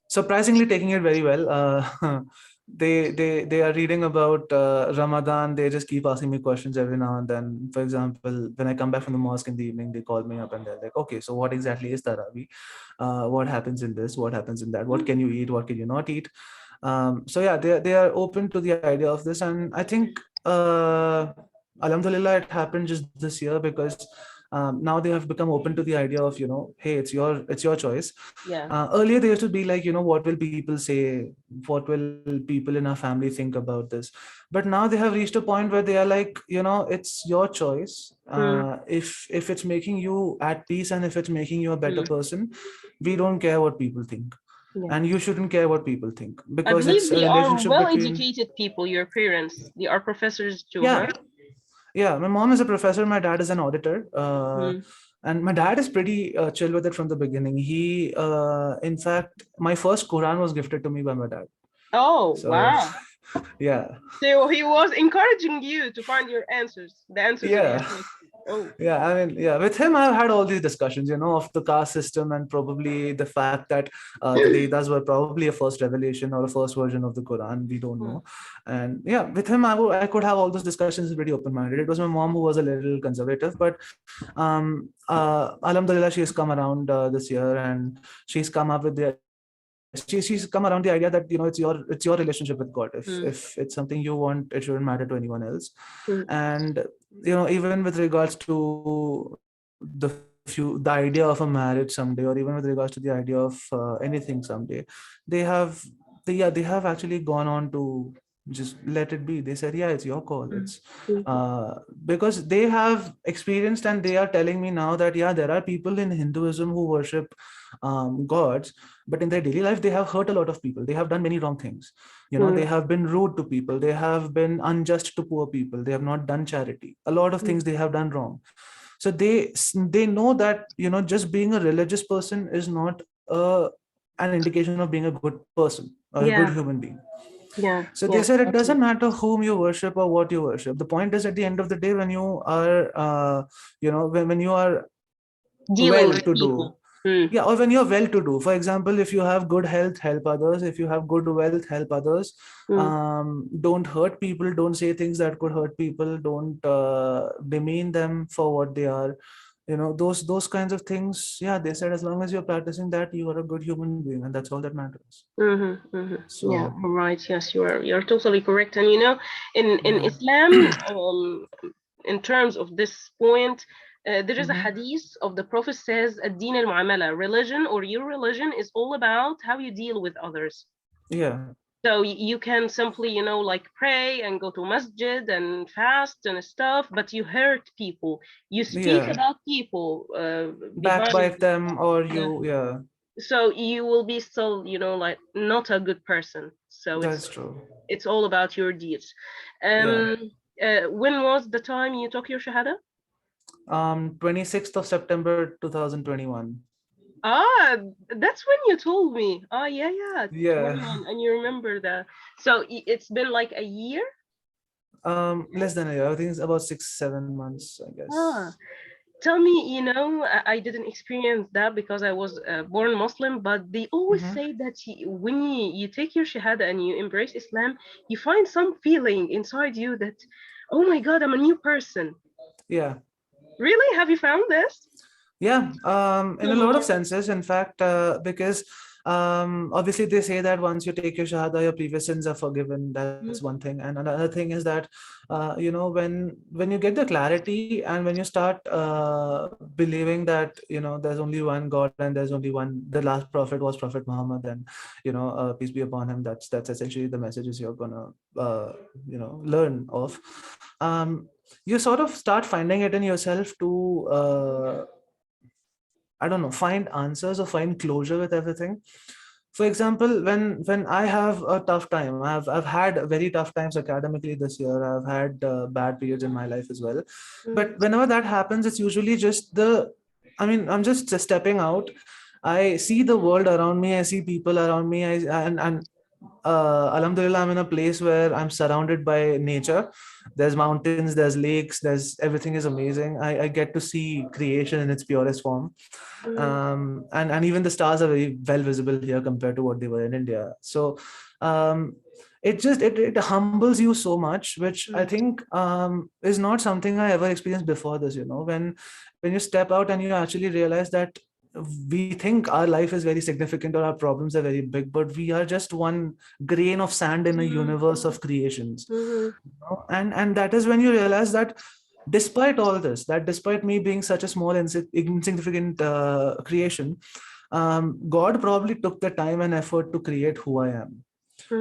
surprisingly taking it very well. They are reading about Ramadan. They just keep asking me questions every now and then. For example, when I come back from the mosque in the evening, they call me up and they're like, okay, so what exactly is Tarawih? What happens in this? What happens in that? What can you eat? What can you not eat? So yeah, they are open to the idea of this. And I think Alhamdulillah, it happened just this year, because Now they have become open to the idea of, hey, it's your choice. Yeah. Earlier they used to be like, what will people say, what will people in our family think about this? But now they have reached a point where they are like, it's your choice. Mm. If it's making you at peace and if it's making you a better Mm. person, we don't care what people think. Yeah. And you shouldn't care what people think, I because believe it's a they are relationship between. well-educated people, your parents. They are professors too, Yeah, huh? yeah, my mom is a professor, my dad is an auditor. Mm. And my dad is pretty chill with it from the beginning. He in fact, my first Quran was gifted to me by my dad. Oh, So wow. yeah. So he was encouraging you to find your answers, the answers of your Yeah. questions. Oh. Yeah, I mean, yeah, with him, I've had all these discussions, of the caste system, and probably the fact that the Vedas were probably a first revelation or a first version of the Quran. We don't know. And yeah, with him, I could have all those discussions pretty open-minded. It was my mom who was a little conservative, but Alhamdulillah, she's come around this year, and she's come up with she's come around the idea that, it's your relationship with God. If it's something you want, it shouldn't matter to anyone else. And even with regards to the idea of a marriage someday, or even with regards to the idea of anything someday, they have they have actually gone on to just let it be. They said, yeah, it's your call. It's because they have experienced, and they are telling me now that, yeah, there are people in Hinduism who worship gods, but in their daily life they have hurt a lot of people. They have done many wrong things. They have been rude to people, they have been unjust to poor people, they have not done charity, a lot of things they have done wrong. So they know that, just being a religious person is not an indication of being a good person or a good Yeah. human being. Yeah. So they said, it doesn't matter whom you worship or what you worship. The point is, at the end of the day, when you are when you are Dealing with well-to-do. people. Yeah, or when you're well-to-do. For example, if you have good health, help others. If you have good wealth, help others. Don't hurt people. Don't say things that could hurt people. Don't demean them for what they are. Those kinds of things. Yeah, they said, as long as you're practicing that, you are a good human being, and that's all that matters. Yeah, So right. Yes, you're totally correct. And in yeah. Islam, in terms of this point, there is a hadith of the Prophet says, "Ad-din al-mu'amala," religion or your religion is all about how you deal with others. Yeah. So you can simply, like pray and go to masjid and fast and stuff, but you hurt people. You speak Yeah. about people behind. Backbite them, or Yeah. yeah. So you will be still, like not a good person. So That's true. it's all about your deeds. Yeah. When was the time you took your shahada? 26th of September 2021. Ah, that's when you told me. Ah, yeah, Yeah. 21, and you remember that. So it's been like a year. Less than a year. I think it's about 6-7 months, I Ah, guess. tell me, I didn't experience that because I was born Muslim, but they always Mm-hmm. say that when you take your shahada and you embrace Islam, you find some feeling inside you that, oh my God, I'm a new person. Yeah. Really? Have you found this? Yeah, in a lot of senses. In fact, because obviously they say that once you take your shahada, your previous sins are forgiven. That's one thing. And another thing is that, when you get the clarity, and when you start believing that, there's only one God, and there's only one, the last prophet was Prophet Muhammad, and peace be upon him. That's essentially the messages you're gonna learn of. You sort of start finding it in yourself to I don't know, find answers or find closure with everything. For example, when I have a tough time, I've had very tough times academically this year. I've had bad periods in my life as well. But whenever that happens, it's usually just I'm just stepping out. I see the world around me. I see people around me. And Alhamdulillah, I'm in a place where I'm surrounded by nature. There's mountains, there's lakes, there's everything is amazing. I get to see creation in its purest form. And even the stars are very well visible here compared to what they were in India. So it humbles you so much, which I think is not something I ever experienced before this. When you step out and you actually realize that we think our life is very significant or our problems are very big, but we are just one grain of sand in a universe of creations. And that is when you realize that despite all this, that despite me being such a small insignificant creation, God probably took the time and effort to create who I am,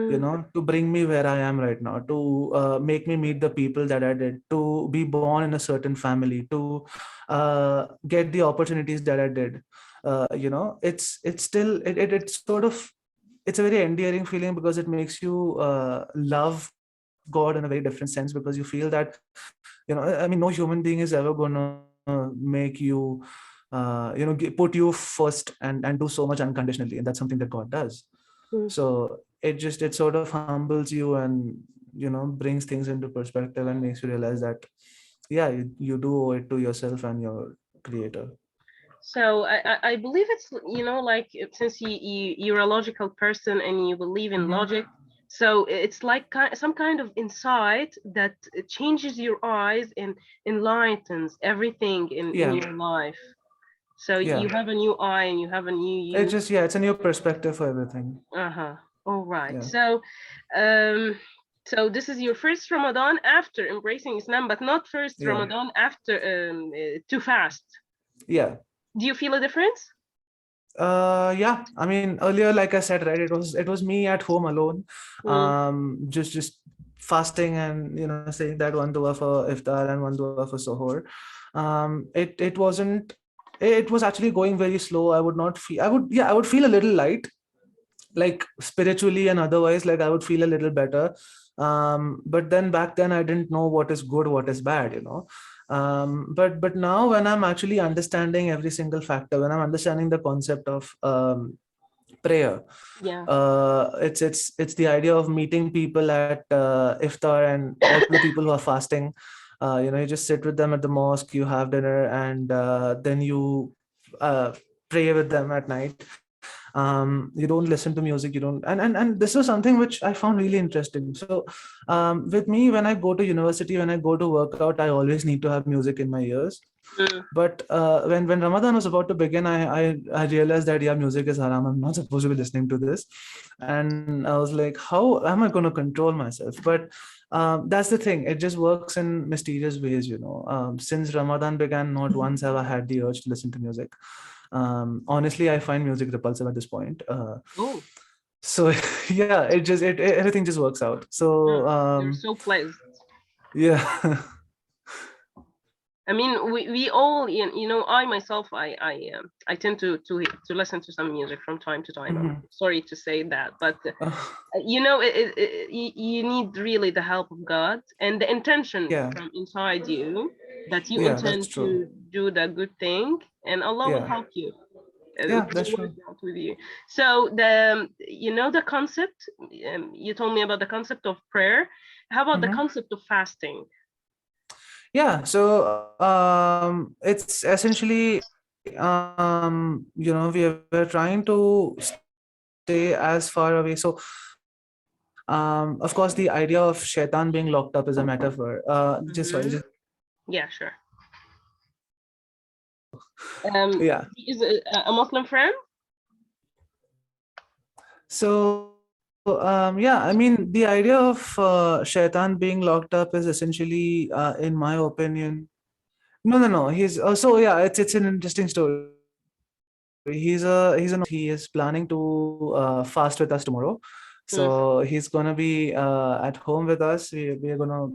to bring me where I am right now, to make me meet the people that I did, to be born in a certain family, to get the opportunities that I did. It's still it's sort of, it's a very endearing feeling, because it makes you love God in a very different sense, because you feel that, I mean, no human being is ever gonna make you put you first and do so much unconditionally, and that's something that God does. So it sort of humbles you, and brings things into perspective, and makes you realize that, yeah, you do owe it to yourself and your creator. So I believe it's, like, since you're a logical person and you believe in Mhm. logic, so it's like some kind of insight that changes your eyes and enlightens everything in Yeah, your life. So you yeah. have a new eye and you have a new It's you. just, yeah, it's a new perspective for everything. Uh-huh. All right. Yeah, Um, so this is your first Ramadan after embracing Islam, but not first yeah, Ramadan after to fast. yeah. Do you feel a difference? Yeah, I mean, earlier, like I said, right, it was me at home alone, Mm, just fasting, and saying that one dua for iftar and one dua for suhoor. It wasn't, it was actually going very slow. I would not feel, I would feel a little light, like spiritually and otherwise, like I would feel a little better. But then back then I didn't know what is good, what is bad, but now, when I'm actually understanding every single factor, when I'm understanding the concept of prayer, yeah. it's the idea of meeting people at iftar, and all the people who are fasting. You just sit with them at the mosque, you have dinner, and then you uh, pray with them at night. You don't listen to music, you don't, and this was something which I found really interesting. So with me, when I go to university, when I go to work out, I always need to have music in my ears. Mm, But when Ramadan was about to begin, I realized that, yeah, music is haram, I'm not supposed to be listening to this. And I was like, how am I going to control myself? But that's the thing, it just works in mysterious ways. Since Ramadan began, not once have I had the urge to listen to music. Honestly, I find music repulsive at this point. oh, So yeah, everything just works out. So you're so pleased. yeah. I mean, we all, I myself, I tend to listen to some music from time to time. I'm Mhm. sorry to say that, but you need really the help of God and the intention Yeah, from inside you, that you yeah, that's intend true. to do the good thing, and Allah will Yeah, help you. yeah, It that's will work true. out with you. So the concept, you told me about the concept of prayer. How about the Mhm. concept of fasting? Yeah, so it's essentially, we're trying to stay as far away. So of course, the idea of shaitan being locked up is a metaphor. Just sorry, just Hmm. Yeah, sure. yeah. Is a Muslim friend? So yeah, I mean, the idea of shaitan being locked up is essentially, in my opinion, no, no, no. He's so yeah. It's an interesting story. He is planning to fast with us tomorrow. Mm, So he's gonna be at home with us. We are gonna.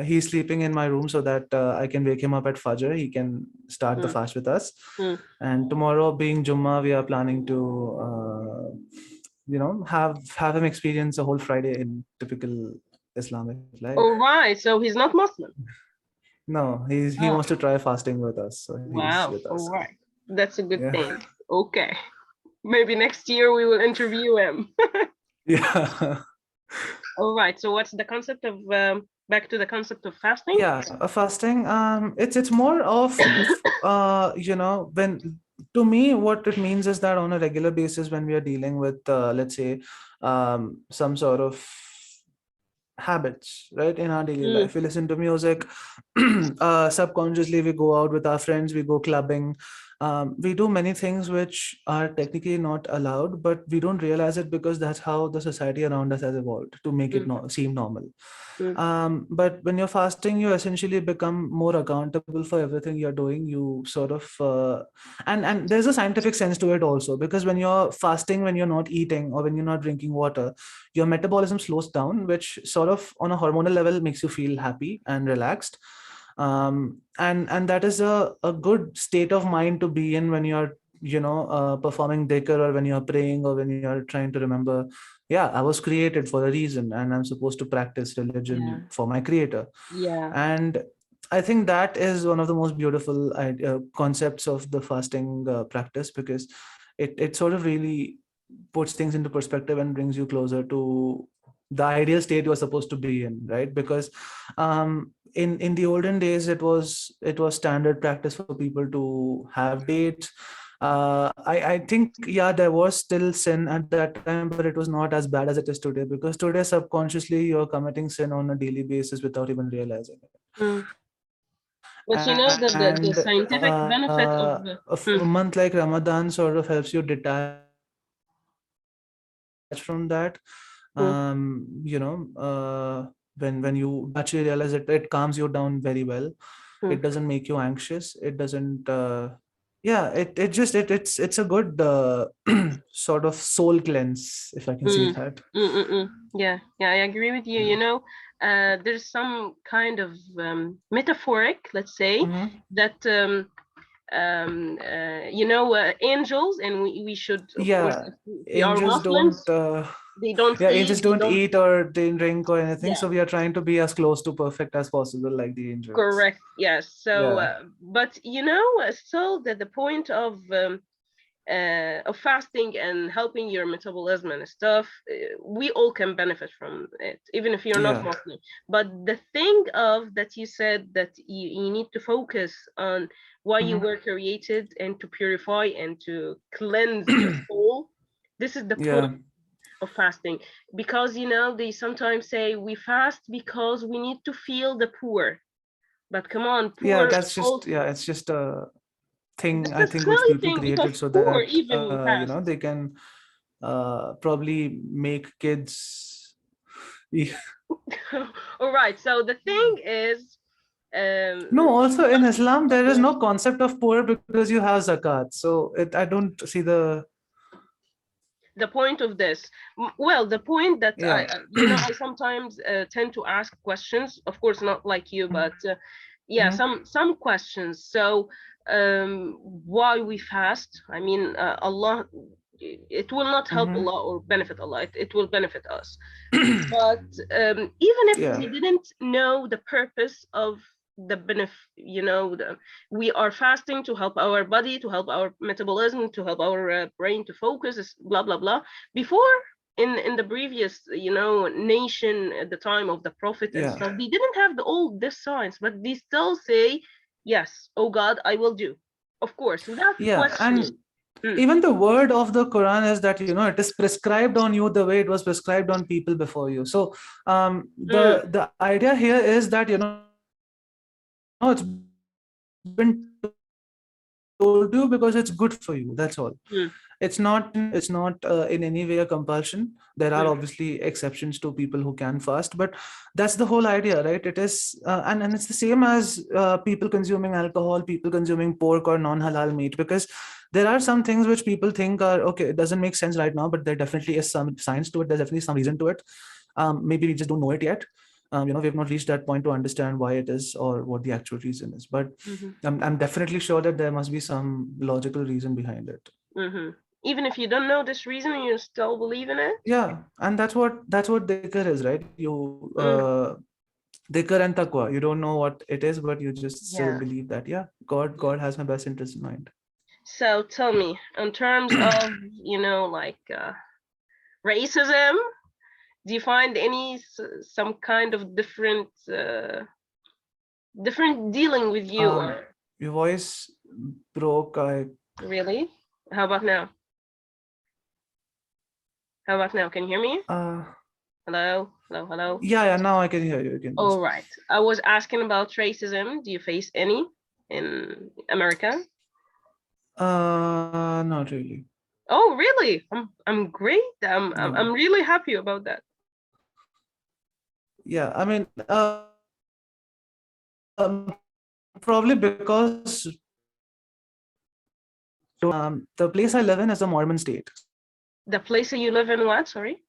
He's sleeping in my room so that I can wake him up at Fajr. He can start the mm, fast with us. mm. And tomorrow, being Jummah, we are planning to, have him experience a whole Friday in typical Islamic life. All right. So he's not Muslim. No, he Oh, wants to try fasting with us, so he's wow. with us. All right. That's a good Yeah, thing. Okay. Maybe next year we will interview him. yeah. All right. So what's the concept of back to the concept of fasting? Yeah, fasting. It's more of, when, to me, what it means is that on a regular basis, when we are dealing with, let's say, some sort of habits, right, in our daily Mm, life, we listen to music. Subconsciously, we go out with our friends, we go clubbing. we do many things which are technically not allowed, but we don't realize it because that's how the society around us has evolved to make it seem normal. But when you're fasting, you essentially become more accountable for everything you're doing. You sort of, and there's a scientific sense to it also, because when you're fasting, when you're not eating or when you're not drinking water, your metabolism slows down, which sort of on a hormonal level makes you feel happy and relaxed. And that is a good state of mind to be in when you're performing dhikr, or when you're praying, or when you're trying to remember, yeah, I was created for a reason and I'm supposed to practice religion for my creator. And I think that is one of the most beautiful concepts of the fasting practice, because it sort of really puts things into perspective and brings you closer to the ideal state you're supposed to be in, right? Because in the olden days, it was standard practice for people to have dates. I think, yeah, there was still sin at that time, but it was not as bad as it is today, because today subconsciously you're committing sin on a daily basis without even realizing it. But you know the scientific benefit of A month like Ramadan sort of helps you detach from that. When you actually realize it calms you down very well. It doesn't make you anxious. It doesn't it's a good sort of soul cleanse, if I can say that. Yeah, I agree with you. You know, there's some kind of metaphoric, let's say, that angels, and we should, of course, if we are angels Muslims, don't they don't angels sleep, they don't don't. eat or they drink or anything, so we are trying to be as close to perfect as possible, like the angels. Correct. Yes. So, but still, the point of fasting and helping your metabolism and stuff, we all can benefit from it, even if you're not Muslim. But the thing of that you said, that you need to focus on why you were created and to purify and to cleanse your soul. This is the point of fasting, because they sometimes say we fast because we need to feel the poor, but come on, poor. That's just it's just a thing, I think, which silly people thing, created so poor that even fast. they can probably make kids. All right, so the thing is, no, also in Islam there is no concept of poor, because you have zakat, so I don't see the point of this. Well, the point that I sometimes tend to ask questions, of course not like you, but some questions. So why we fast? I mean, Allah, it will not help Allah or benefit Allah, it will benefit us. But even if we didn't know the purpose of the benefit, we are fasting to help our body, to help our metabolism, to help our brain to focus, blah blah blah. Before, in the previous nation at the time of the prophet and stuff, they didn't have all this science, but they still say, yes, oh God, I will do, of course, without questioning. And even the word of the Quran is that it is prescribed on you the way it was prescribed on people before you. So the idea here is that it's been told you because it's good for you. That's all. It's not in any way a compulsion. There are obviously exceptions to people who can fast, but that's the whole idea, right? It is and it's the same as people consuming alcohol, people consuming pork or non-halal meat, because there are some things which people think are okay, it doesn't make sense right now, but there definitely is some science to it. There's definitely some reason to it. Maybe we just don't know it yet. We have not reached that point to understand why it is or what the actual reason is, but I'm definitely sure that there must be some logical reason behind it. Even if you don't know this reason, you still believe in it. And that's what dhikr is, right? You dhikr and taqwa, you don't know what it is, but you just still believe that God has my best interest in mind. So tell me, in terms of racism, do you find some kind of different dealing with you? Or your voice broke. Really? How about now? Can you hear me? Hello. Yeah, now I can hear you. All right, I was asking about racism. Do you face any in America? Not really. Oh, really? I'm great. Yeah. I'm really happy about that. Yeah, I mean, probably because the place I live in is a Mormon state. The place that you live in, what? Sorry.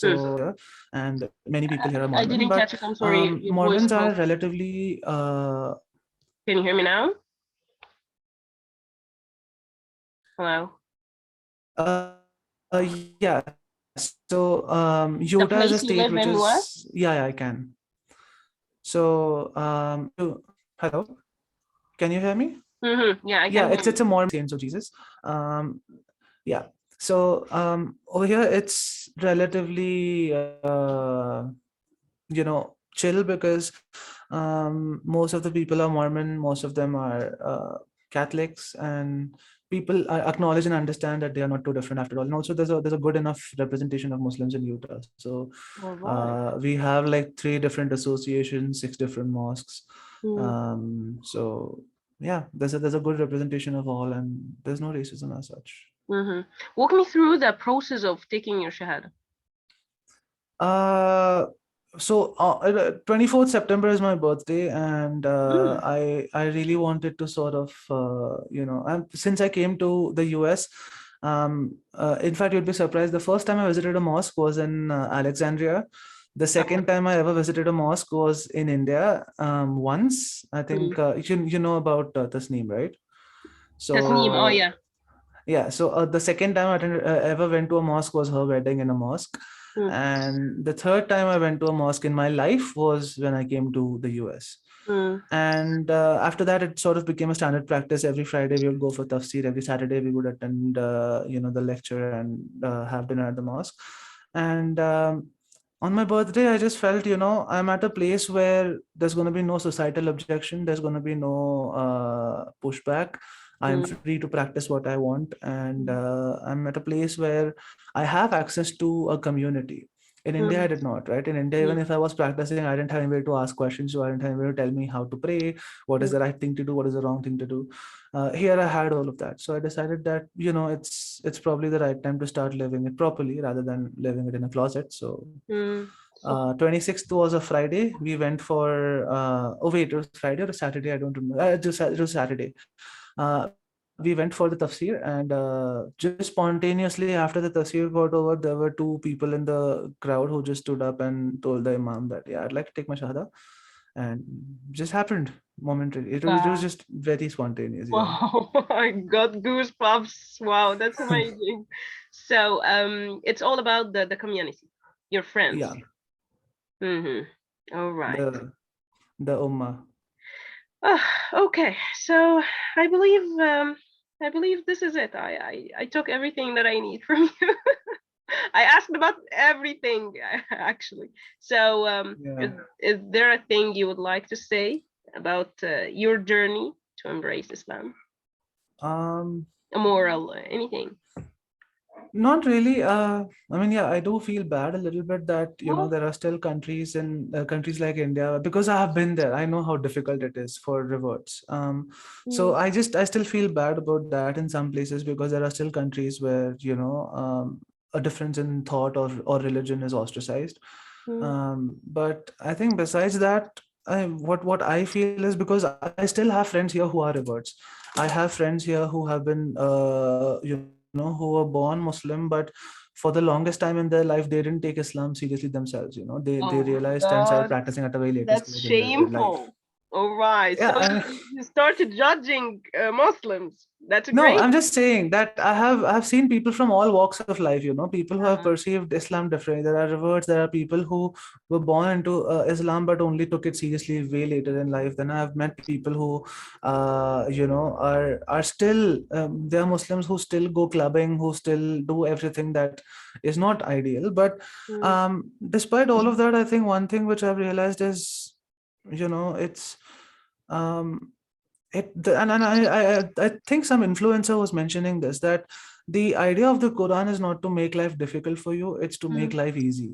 Hmm. So, and many people here are I Mormon, didn't but catch it. I'm sorry. Your voice Mormons are broke. relatively, Can you hear me now? Hello. uh, yeah. So, The Utah is a place you state live which in, what? is, yeah, I can. So, hello, can you hear me? Yeah, I Yeah, can hear it's you. a Mormon saints of Jesus. Um, yeah. So, over here it's relatively, chill because most of the people are Mormon, most of them are Catholics, and people acknowledge and understand that they are not too different after all. And also, there's a good enough representation of Muslims in Utah. So All right. we have like 3 different associations, 6 different mosques. Mm. So yeah, there's a good representation of all, and there's no racism as such. Walk me through the process of taking your shahada. Uh, so 24th September is my birthday, and Mm. I really wanted to sort of and since I came to the US, in fact you'd be surprised. The first time I visited a mosque was in Alexandria. The second time I ever visited a mosque was in India. Once I think Mm. you know about Tasneem, right? Tasneem. Oh So yeah. yeah, so the second time ever went to a mosque was her wedding in a mosque. Mm. And the third time I went to a mosque in my life was when I came to the US. Mm. And after that, it sort of became a standard practice. Every Friday we would go for tafsir. Every Saturday we would attend, the lecture and have dinner at the mosque. And on my birthday, I just felt, I'm at a place where there's going to be no societal objection. There's going to be no pushback. I'm Mm. free to practice what I want. And Mm. I'm at a place where I have access to a community. In India, I Mm. did not, right? In India, even Mm. if I was practicing, I didn't have anybody to ask questions to. I didn't have anybody to tell me how to pray, what is Mm. the right thing to do, what is the wrong thing to do. Here, I had all of that. So I decided that, it's probably the right time to start living it properly rather than living it in a closet. So Mm. So 26th was a Friday. We went for, oh wait, it was Friday or Saturday? I don't remember. It was Saturday. We went for the tafsir, and just spontaneously after the tafsir got over, there were 2 people in the crowd who just stood up and told the imam that, yeah, I'd like to take my shahada. And just happened momentarily. It was wow. just very spontaneous. Yeah. Wow. I got goosebumps. Wow, that's amazing. So it's all about the community, your friends. Yeah. All right. The ummah. Oh, okay. So I believe I believe this is it. I took everything that I need from you. I asked about everything actually. So Yeah. is there a thing you would like to say about your journey to embrace Islam? Um. A moral, anything? Not really. I mean, yeah, I do feel bad a little bit that, Well, there are still countries in countries like India, because I have been there. I know how difficult it is for reverts. So mm, I still feel bad about that in some places, because there are still countries where, a difference in thought or religion is ostracized. mm, But I think besides that, what I feel is, because I still have friends here who are reverts. I have friends here who have been, who were born Muslim, but for the longest time in their life, they didn't take Islam seriously themselves. They oh my realized and started God, practicing at a very later that's stage in their life. shameful. All right. Yeah, So I mean, you started judging Muslims. That's no, great. I'm just saying that I have seen people from all walks of life. People who have Uh, perceived Islam differently. There are reverts. There are people who were born into Islam but only took it seriously way later in life. Then I've met people who, are still, they are Muslims who still go clubbing, who still do everything that is not ideal. But mm, despite all of that, I think one thing which I've realized is, it's um and I think some influencer was mentioning this, that the idea of the Quran is not to make life difficult for you, it's to make mm. life easy.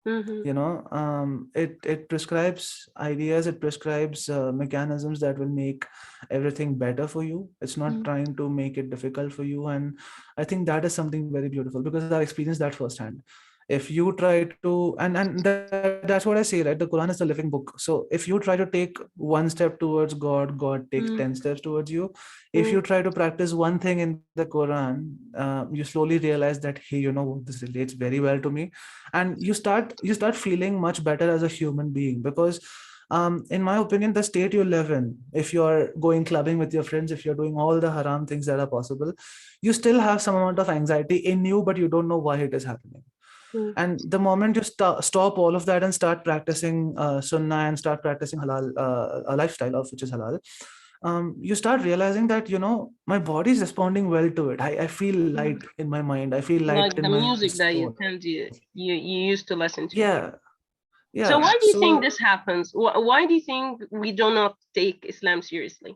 Mhm. You know, it prescribes ideas, it prescribes mechanisms that will make everything better for you. It's not Mm. trying to make it difficult for you. And I think that is something very beautiful, because I've experienced that firsthand. If you try to, that's what I say, right? The Quran is the living book. So if you try to take one step towards God, God takes Mm. 10 steps towards you. If Mm. you try to practice one thing in the Quran, you slowly realize that, hey, you know, this relates very well to me. And you start feeling much better as a human being, because in my opinion, the state you live in, if you're going clubbing with your friends, if you're doing all the haram things that are possible, you still have some amount of anxiety in you, but you don't know why it is happening. Mm. And the moment you stop all of that and start practicing sunnah and start practicing halal, a lifestyle of which is halal, you start realizing that, you know, my body is responding well to it. I feel light Mm. in my mind, I feel light Like in the my music that soul. you tend to you used to listen to. Yeah, So yeah. why do you think So this happens? Why do you think we do not take Islam seriously?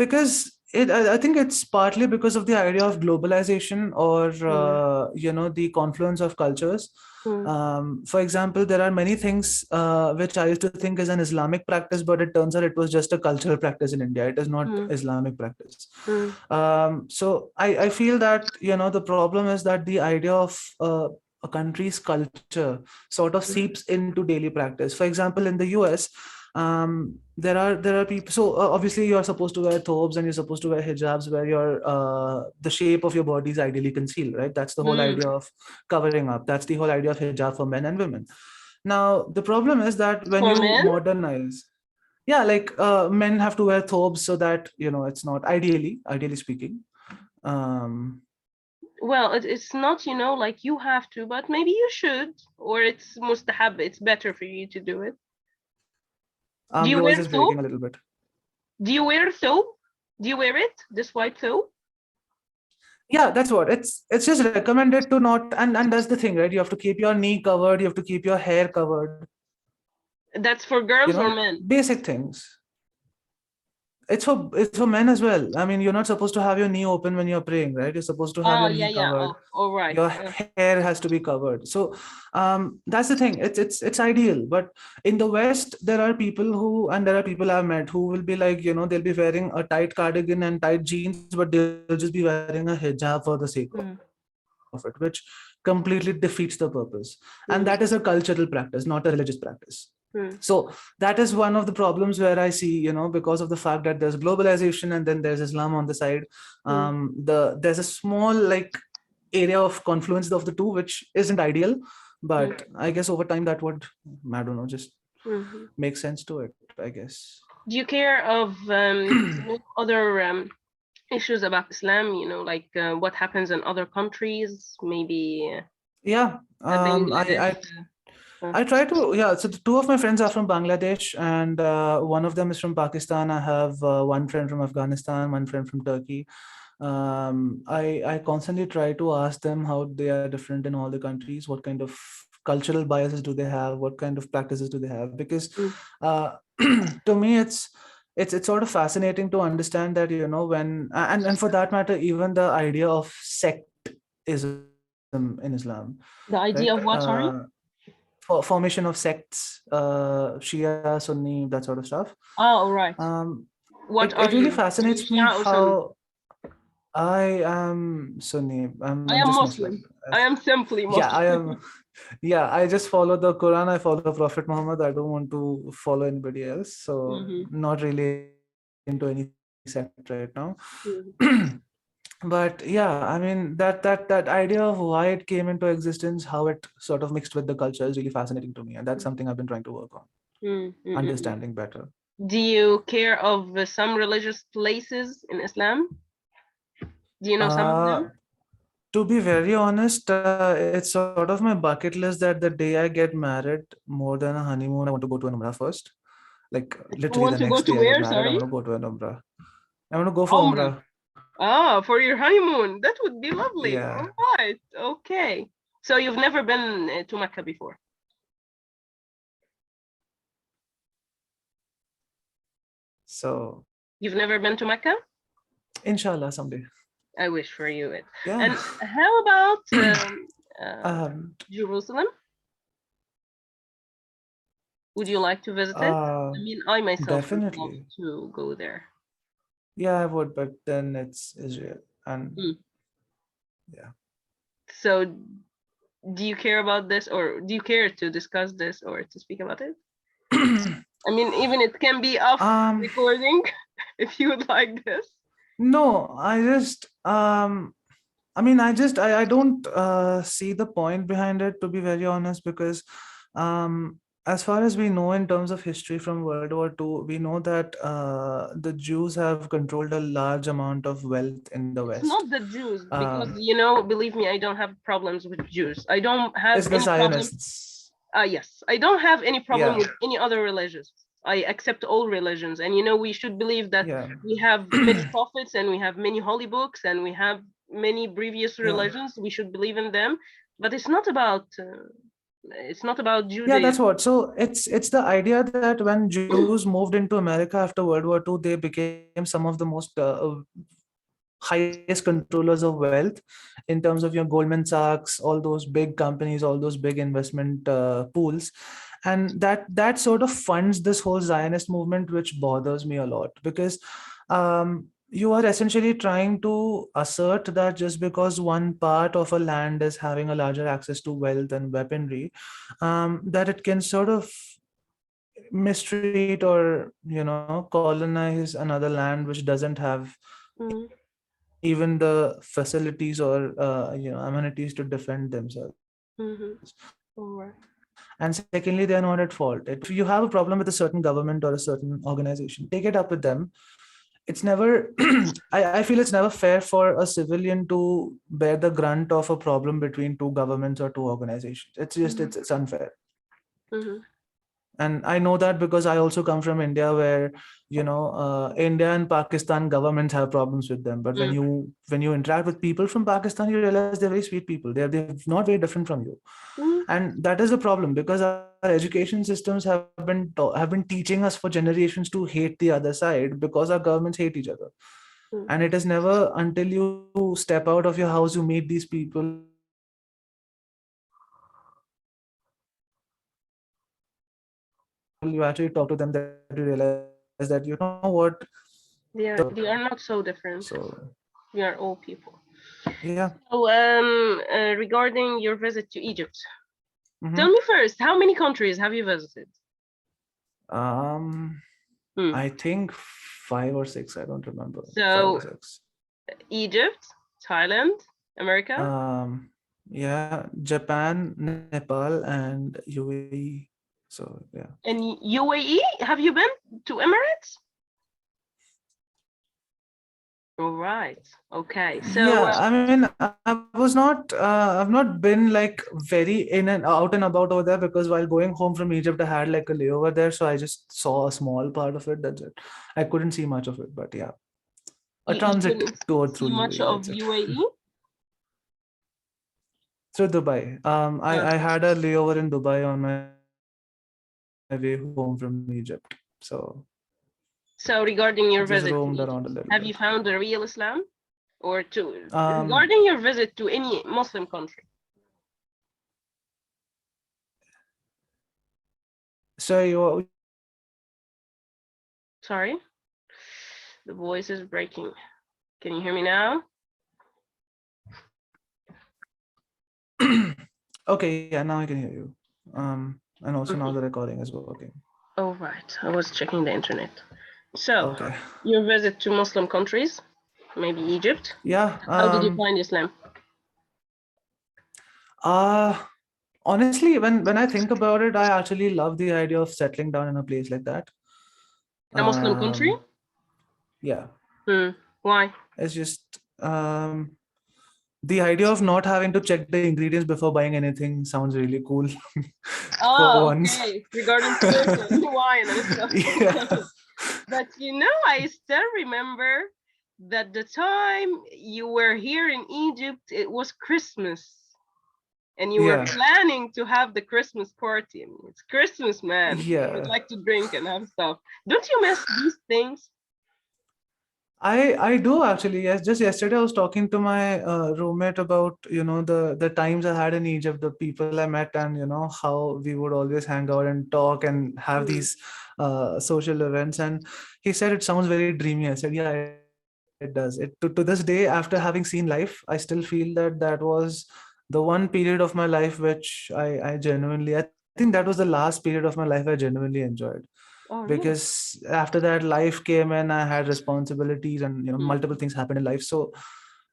because I think it's partly because of the idea of globalization, or Mm. you know, the confluence of cultures. Mm. For example, there are many things which I used to think is an Islamic practice, but it turns out it was just a cultural practice in India. It is not Mm. Islamic practice. Mm. So I feel that, you know, the problem is that the idea of a country's culture sort of Mm. seeps into daily practice. For example, in the US, there are people. So obviously you're supposed to wear thobes and you're supposed to wear hijabs where your the shape of your body is ideally concealed, right? That's the whole Mm. idea of covering up. That's the whole idea of hijab for men and women. Now the problem is that when For you men? modernize, yeah, like men have to wear thobes so that, you know, it's not ideally speaking. um Well, it's not, like you have to, but maybe you should, or it's mustahab. It's better for you to do it. Do you your voice wear is breaking thobe? a little bit. Do you wear thobe? Do you wear it? This white thobe? Yeah, that's what it's just recommended to not. And that's the thing, right? You have to keep your knee covered, you have to keep your hair covered, That's for you girls or know, men? basic things. It's for men as well. I mean, you're not supposed to have your knee open when you're praying, right? You're supposed to have Oh, your yeah, knee yeah. covered. Oh, all right. Your hair has to be covered. So that's the thing. It's ideal. But in the West, there are people who, and there are people I've met who will be like, you know, they'll be wearing a tight cardigan and tight jeans, but they'll just be wearing a hijab for the sake of it, which Mm. completely defeats the purpose. And that is a cultural Mm. practice, not a religious practice. Mm. So that is one of the problems where I see, you know, because of the fact that there's globalization and then there's Islam on the side. Mm. There's a small like area of confluence of the two, which isn't ideal. Mm. But I guess over time that would, I don't know, just Mm. make sense to it, I guess. Do you care of other issues about Islam? Like what happens in other countries, maybe Yeah. Bangladesh. I try to, yeah. So the two of my friends are from Bangladesh, and one of them is from Pakistan. I have one friend from Afghanistan, one friend from Turkey. I constantly try to ask them how they are different in all the countries, what kind of cultural biases do they have, what kind of practices do they have, because Mm. uh, to me it's sort of fascinating to understand that, you know, when and for that matter, even the idea of sectism in Islam, The right? idea of what? Sorry. Formation of sects, Shia, Sunni, that sort of stuff. Oh, all right. What It are really you? Are you fascinates me Shia or Sunni? how I am Sunni. I I'm am just Muslim. Muslim. I am simply Yeah, I Muslim. am. Yeah, I just follow the Quran. I follow Prophet Muhammad. I don't want to follow anybody else. So Hmm. not really into any sect right now. Hmm. But yeah, I mean that idea of why it came into existence, how it sort of mixed with the culture is really fascinating to me, and that's something I've been trying to work on, Mm-hmm. understanding better. Do you care of some religious places in Islam? Do you know some of Uh, them? to be very honest, it's sort of my bucket list that the day I get married, more than a honeymoon, I want to go to an Umrah first. Like You literally the want to go next to day I get where? married, I Sorry? want to go to an Umrah. I want to go for Umrah. Umrah. Ah, for your honeymoon. That would be lovely. Yeah. All right. Okay. So you've never been to Mecca before? So You've never been to Mecca? inshallah someday. I wish for you it. Yeah. And how about I haven't. Jerusalem? Would you like to visit it? I mean, I myself would love Definitely. to go there. Yeah, I would, but then it's Israel. And Mm. yeah. So do you care about this, or do you care to discuss this or to speak about it? I mean, even it can be off Um, recording if you would like this. no, I mean, I don't see the point behind it, to be very honest, because as far as we know in terms of history from World War II, we know that the Jews have controlled a large amount of wealth in the It's West. not the Jews, because, Um, you know, believe me, I don't have problems with Jews. I don't have it's the any problem. Zionists. Yes, I don't have any problem Yeah, with any other religions. I accept all religions, and you know, we should believe that yeah, we have many prophets and we have many holy books and we have many previous yeah. religions. We should believe in them, but it's not about Yeah, that's Judaism. what. So it's the idea that when Jews moved into America after World War II, they became some of the most highest controllers of wealth in terms of your Goldman Sachs, all those big companies, all those big investment pools, and that sort of funds this whole Zionist movement, which bothers me a lot because you are essentially trying to assert that just because one part of a land is having a larger access to wealth and weaponry, that it can sort of mistreat or colonize another land which doesn't have Mm, even the facilities or amenities to defend themselves. mm-hmm. Alright. And secondly, they are not at fault. If you have a problem with a certain government or a certain organization, take it up with them. It's never I feel it's never fair for a civilian to bear the grunt of a problem between two governments or two organizations. It's just Mm-hmm. it's unfair. Mm-hmm. And I know that because I also come from India, where India and Pakistan governments have problems with them, but Mm, when you interact with people from Pakistan, you realize they're very sweet people. They're not very different from you. mm, And that is the problem, because our education systems have been teaching us for generations to hate the other side because our governments hate each other. mm. And it is never until you step out of your house, you meet these people, you actually talk to them, that you realize that what the They are not so different. so We are all people. yeah. So, regarding your visit to Egypt, tell Hmm. me first, how many countries have you visited? um Hmm. I think 5 or 6, I don't remember. Five or So, six. Egypt, Thailand, America, um yeah, Japan, Nepal, and UAE. So yeah. and UAE. Have you been to Emirates? All right. Okay. So, Yeah, I mean, I've not been like very in and out and about over there, because while going home from Egypt, I had like a layover there. So I just saw a small part of it. That's it. I couldn't see much of it, but yeah, a you transit couldn't tour through see much UAE. of That's it. UAE? Through Dubai. I had a layover in Dubai on my way home from Egypt. So So, regarding your just visit to roamed around Egypt, a little have you bit. found the real Islam? Or Um, regarding your visit to any Muslim country? so you Sorry, the voice is breaking. Can you hear me now? okay? Yeah, now I can hear you. And also now Mhm. the recording is working. Oh, right. I was checking the internet. So, Okay. your visit to Muslim countries, maybe Egypt. Yeah. How did you find Islam? Uh Honestly, when I think about it, I actually love the idea of settling down in a place like that. A Muslim country? Um, yeah, Hmm. Why? it's just the idea of not having to check the ingredients before buying anything sounds really cool for Oh, once. okay. Regarding food and wine and stuff. Yeah. But you know, I still remember that the time you were here in Egypt, it was Christmas. And you were Yeah. planning to have the Christmas party. I mean, it's Christmas, man. You would Yeah. like to drink and have stuff. Don't you miss these things? I do actually. Yes, just yesterday I was talking to my roommate about, the times I had in Egypt, the people I met, and how we would always hang out and talk and have Mm, these social events. And he said it sounds very dreamy. I said, yeah, it does. To this day, after having seen life, I still feel that that was the one period of my life which I genuinely, I think that was the last period of my life I genuinely enjoyed, oh, really? because after that life came and I had responsibilities and Mm, multiple things happened in life, so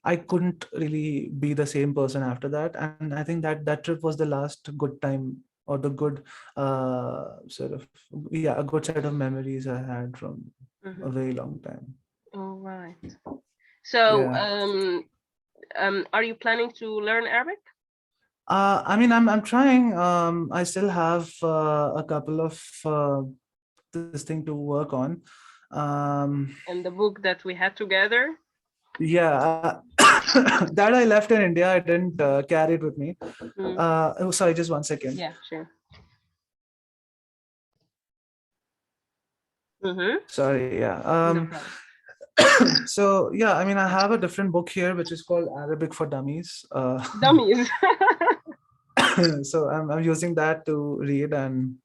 I couldn't really be the same person after that. And I think that that trip was the last good time, or the good sort of, yeah, a good set of memories I had from a mhm. very long time. All right. So, Yeah. are you planning to learn Arabic? I mean, I'm trying. I still have a couple of this thing to work on. Um, And the book that we had together? Yeah, that I left in India. I didn't carry it with me. Mm, Oh, sorry, just 1 second. yeah, sure. Mm-hmm. Sorry, yeah. No problem. So yeah, I mean, I have a different book here, which is called Arabic for Dummies. Dummies. So I'm using that to read. And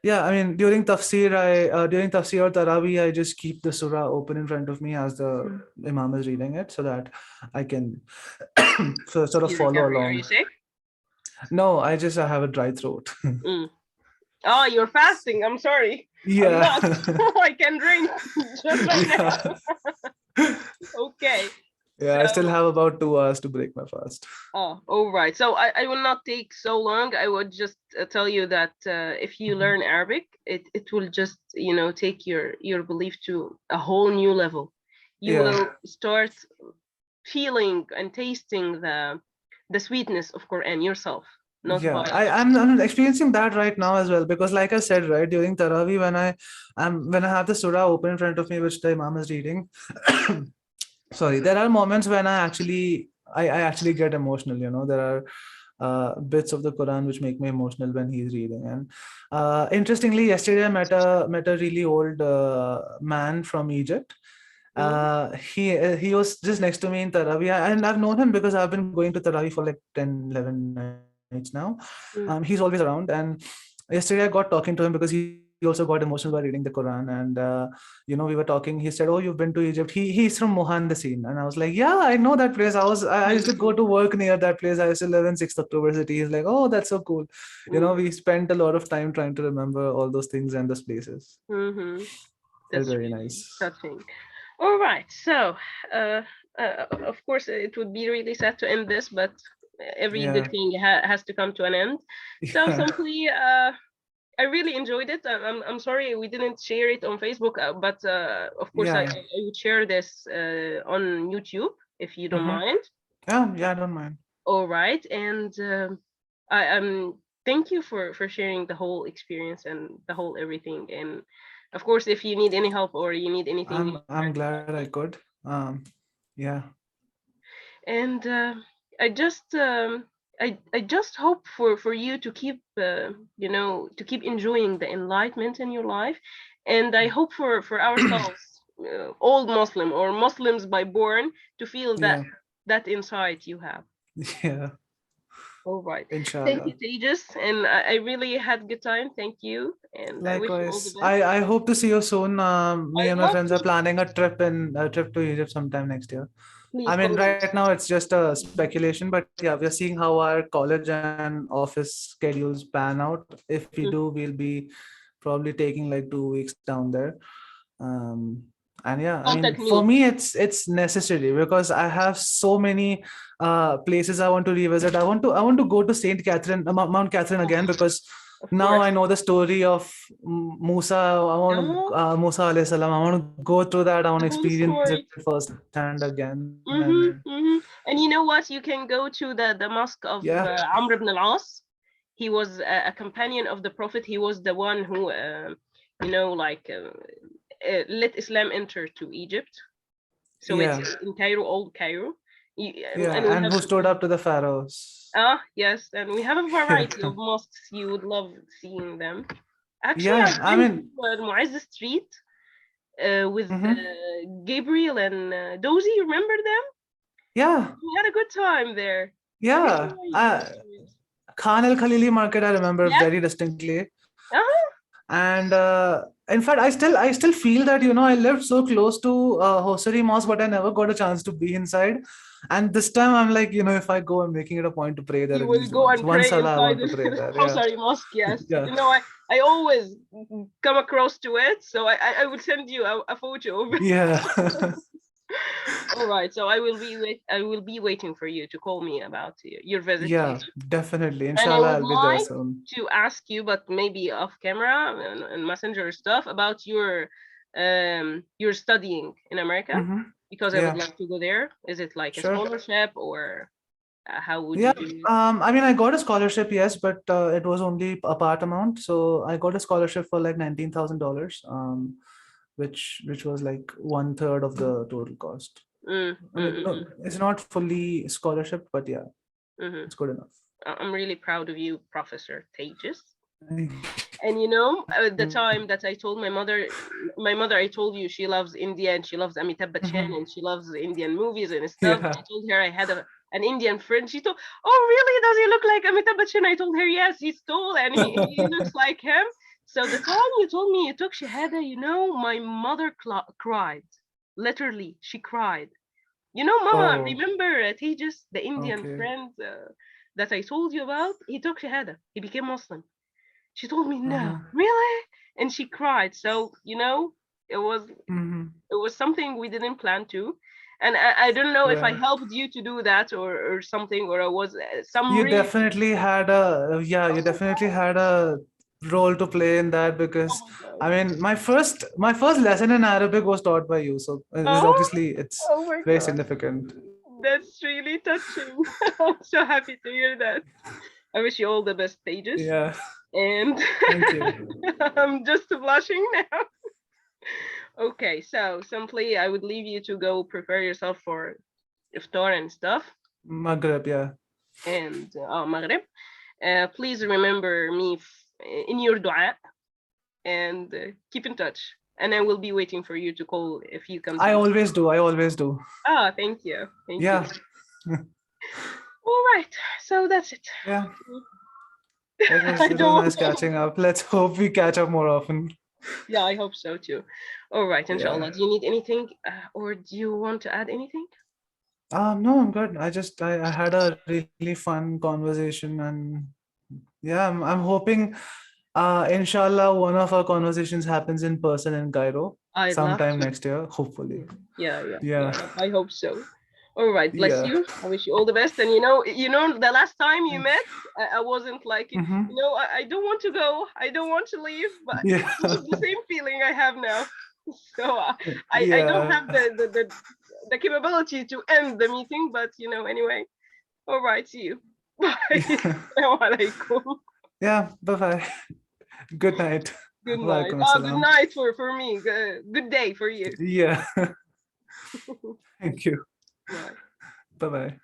yeah, I mean, during tafsir or tarawih, I just keep the surah open in front of me as the Mm. imam is reading it, so that I can sort of You follow recovery. Are you along. sick? No, I have a dry throat. Mm. Oh, you're fasting. I'm sorry. I'm Yeah. not. I can drink just right now. Yeah. Okay. Yeah, I still So, have about 2 hours to break my fast. oh, all right. So I will not take so long. I would just tell you that if you Mhm. learn Arabic, it will just, take your belief to a whole new level. You Yeah. will start feeling and tasting the sweetness of Quran yourself, not Yeah, by I'm experiencing that right now as well, because like I said, right, during Tarawih, when I have the surah open in front of me, which the Imam is reading, sorry, there are moments when I actually get emotional. There are bits of the Quran which make me emotional when he's reading. And interestingly, yesterday I met a really old man from Egypt. Mm, He was just next to me in Tarawih, and I've known him because I've been going to Tarawih for like 10, 11 nights now. He's mm, always around, and yesterday I got talking to him because he also got emotional while reading the Quran. And we were talking. He said, "Oh, you've been to Egypt." He's from Mohandasin, and I was like, "Yeah, I know that place. I used to go mm, to work near that place. I used to live in 6th October City." He's like, "Oh, that's so cool." mm, We spent a lot of time trying to remember all those things and those places. mm-hmm. Felt That's very really nice. touching. All right. So, uh, of course, it would be really sad to end this, but every good Yeah. thing has to come to an end. So Yeah. simply, I really enjoyed it. I'm sorry we didn't share it on Facebook, but of course Yeah. I would share this on YouTube if you don't Mm-hmm. mind. Yeah, I don't mind. All right, and I thank you for sharing the whole experience and the whole everything. And of course, if you need any help or you need anything, I'm glad I could. Yeah. and I just I just hope for you to keep to keep enjoying the enlightenment in your life, and I hope for ourselves, old Muslim or Muslims by born, to feel that Yeah. that insight you have. Yeah. All right. Thank you, Inshallah. Tejas. And I really had good time. Thank you. And I wish you all the Likewise. best. I hope to see you soon. Me I'd and my love friends are to. planning a trip to Egypt sometime next year. I Please mean, come with right us. now it's just a speculation, but yeah, we're seeing how our college and office schedules pan out. If we do, Mm, we'll be probably taking like 2 weeks down there. Um, and yeah, I mean, contact for me, me, it's necessary because I have so many places I want to revisit. I want to go to Saint Catherine, Mount Catherine again, because of now I course. know the story of Musa. I want to Oh, Musa alayhi salam. I want to go through that. I want the to whole experience it story. firsthand again. And Mm-hmm, mm-hmm. And you know what? You can go to the mosque of yeah, Amr ibn al-As. He was a companion of the Prophet. He was the one who, like let Islam enter to Egypt. So it's yeah, in Cairo, old Cairo. And yeah, we and have who stood up to the pharaohs? yes, and we have a Yeah, variety of mosques. You would love seeing them. Actually, yeah. I've I been to mean, Mu'izz Street. with Mhm. Gabriel and Dozy. You remember them? Yeah, We had a good time there. I wish yeah. I went to it. Khan El Khalili market, I remember Yeah. very distinctly. Uh-huh. And in fact, I still feel that, I lived so close to Hosuri Mosque, but I never got a chance to be inside. And this time I'm like, if I go, I'm making it a point to pray there You at will least go once. and Once pray Salah, I inside want to the pray there. Yeah. Hosari Mosque. Yes. Yeah. I always come across to it, so I will send you a photo of it. Yeah. All right. So I will be waiting for you to call me about your visit to Yeah, Egypt. definitely. And I Inshallah, would I'll be there like soon. to ask you, but maybe off camera and messenger stuff, about your studying in America, because I would Yeah, like to go there. Is it like a sure. scholarship, or how would Yeah, you do? I mean, I got a scholarship, yes, but it was only a part amount. So I got a scholarship for like $19,000, which was like 1/3 of the total cost. Mm, I mm, mean, mm, no, it's not fully scholarship, but yeah, mm. it's good enough. I'm really proud of you, Professor Tejas. Thank And at the you. time that I told my mother, I told you she loves India and she loves Amitabh Bachchan Mhm. and she loves Indian movies and stuff. Yeah. I told her I had an Indian friend. She told, "Oh, really? Does he look like Amitabh Bachchan?" I told her, "Yes, he's tall and he looks like him." So the time you told me you took Shahada, my mother cried. Literally, she cried. Mama, Oh, remember Tejas, the Indian okay. friend that I told you about? He took Shahada. He became Muslim. She told me, "No, Uh-huh. really?" And she cried. So, it was Mhm. it was something we didn't plan to. And I don't know if I Yeah. helped you to do that, or something, or I was some You really. definitely had you definitely had a role to play in that Oh because my God. I mean, my first lesson in Arabic was taught by you, so Oh, it's oh my very God. significant. That's really touching. I'm so happy to hear that. I wish you all the best, Pages. Yeah, And thank you. I'm just blushing now. Okay, so simply I would leave you to go prepare yourself for iftar and stuff, Maghreb, yeah. and Maghrib. Please remember me in your dua, and keep in touch. And I will be waiting for you to call if you come to I Egypt. always do. I always do. Ah, thank you. Thank you. Yeah, All right, so that's it. yeah. It was I it don't was want nice to. catching up. Let's hope we catch up more often. Yeah, I hope so too. All right, Yeah. inshallah. Do you need anything, or do you want to add anything? No, I'm good. I had a really fun conversation, and yeah, I'm hoping inshallah one of our conversations happens in person in Cairo I'd love sometime to. next year, hopefully. Yeah. Yeah. I hope so. All right, bless Yeah. you. I wish you all the best. And the last time you Thank met, I wasn't like, you. Hmm. I don't want to go. I don't want to leave. But Yeah. this is the same feeling I have now. So I don't Yeah. have the capability to end the meeting. But anyway. All right, see you. Bye. Assalamu alaikum. Yeah. Bye bye. Good night. Good night. Walaikum Oh, good assalam. night for me. Good day for you. Yeah. Thank you. Bye. Bye bye.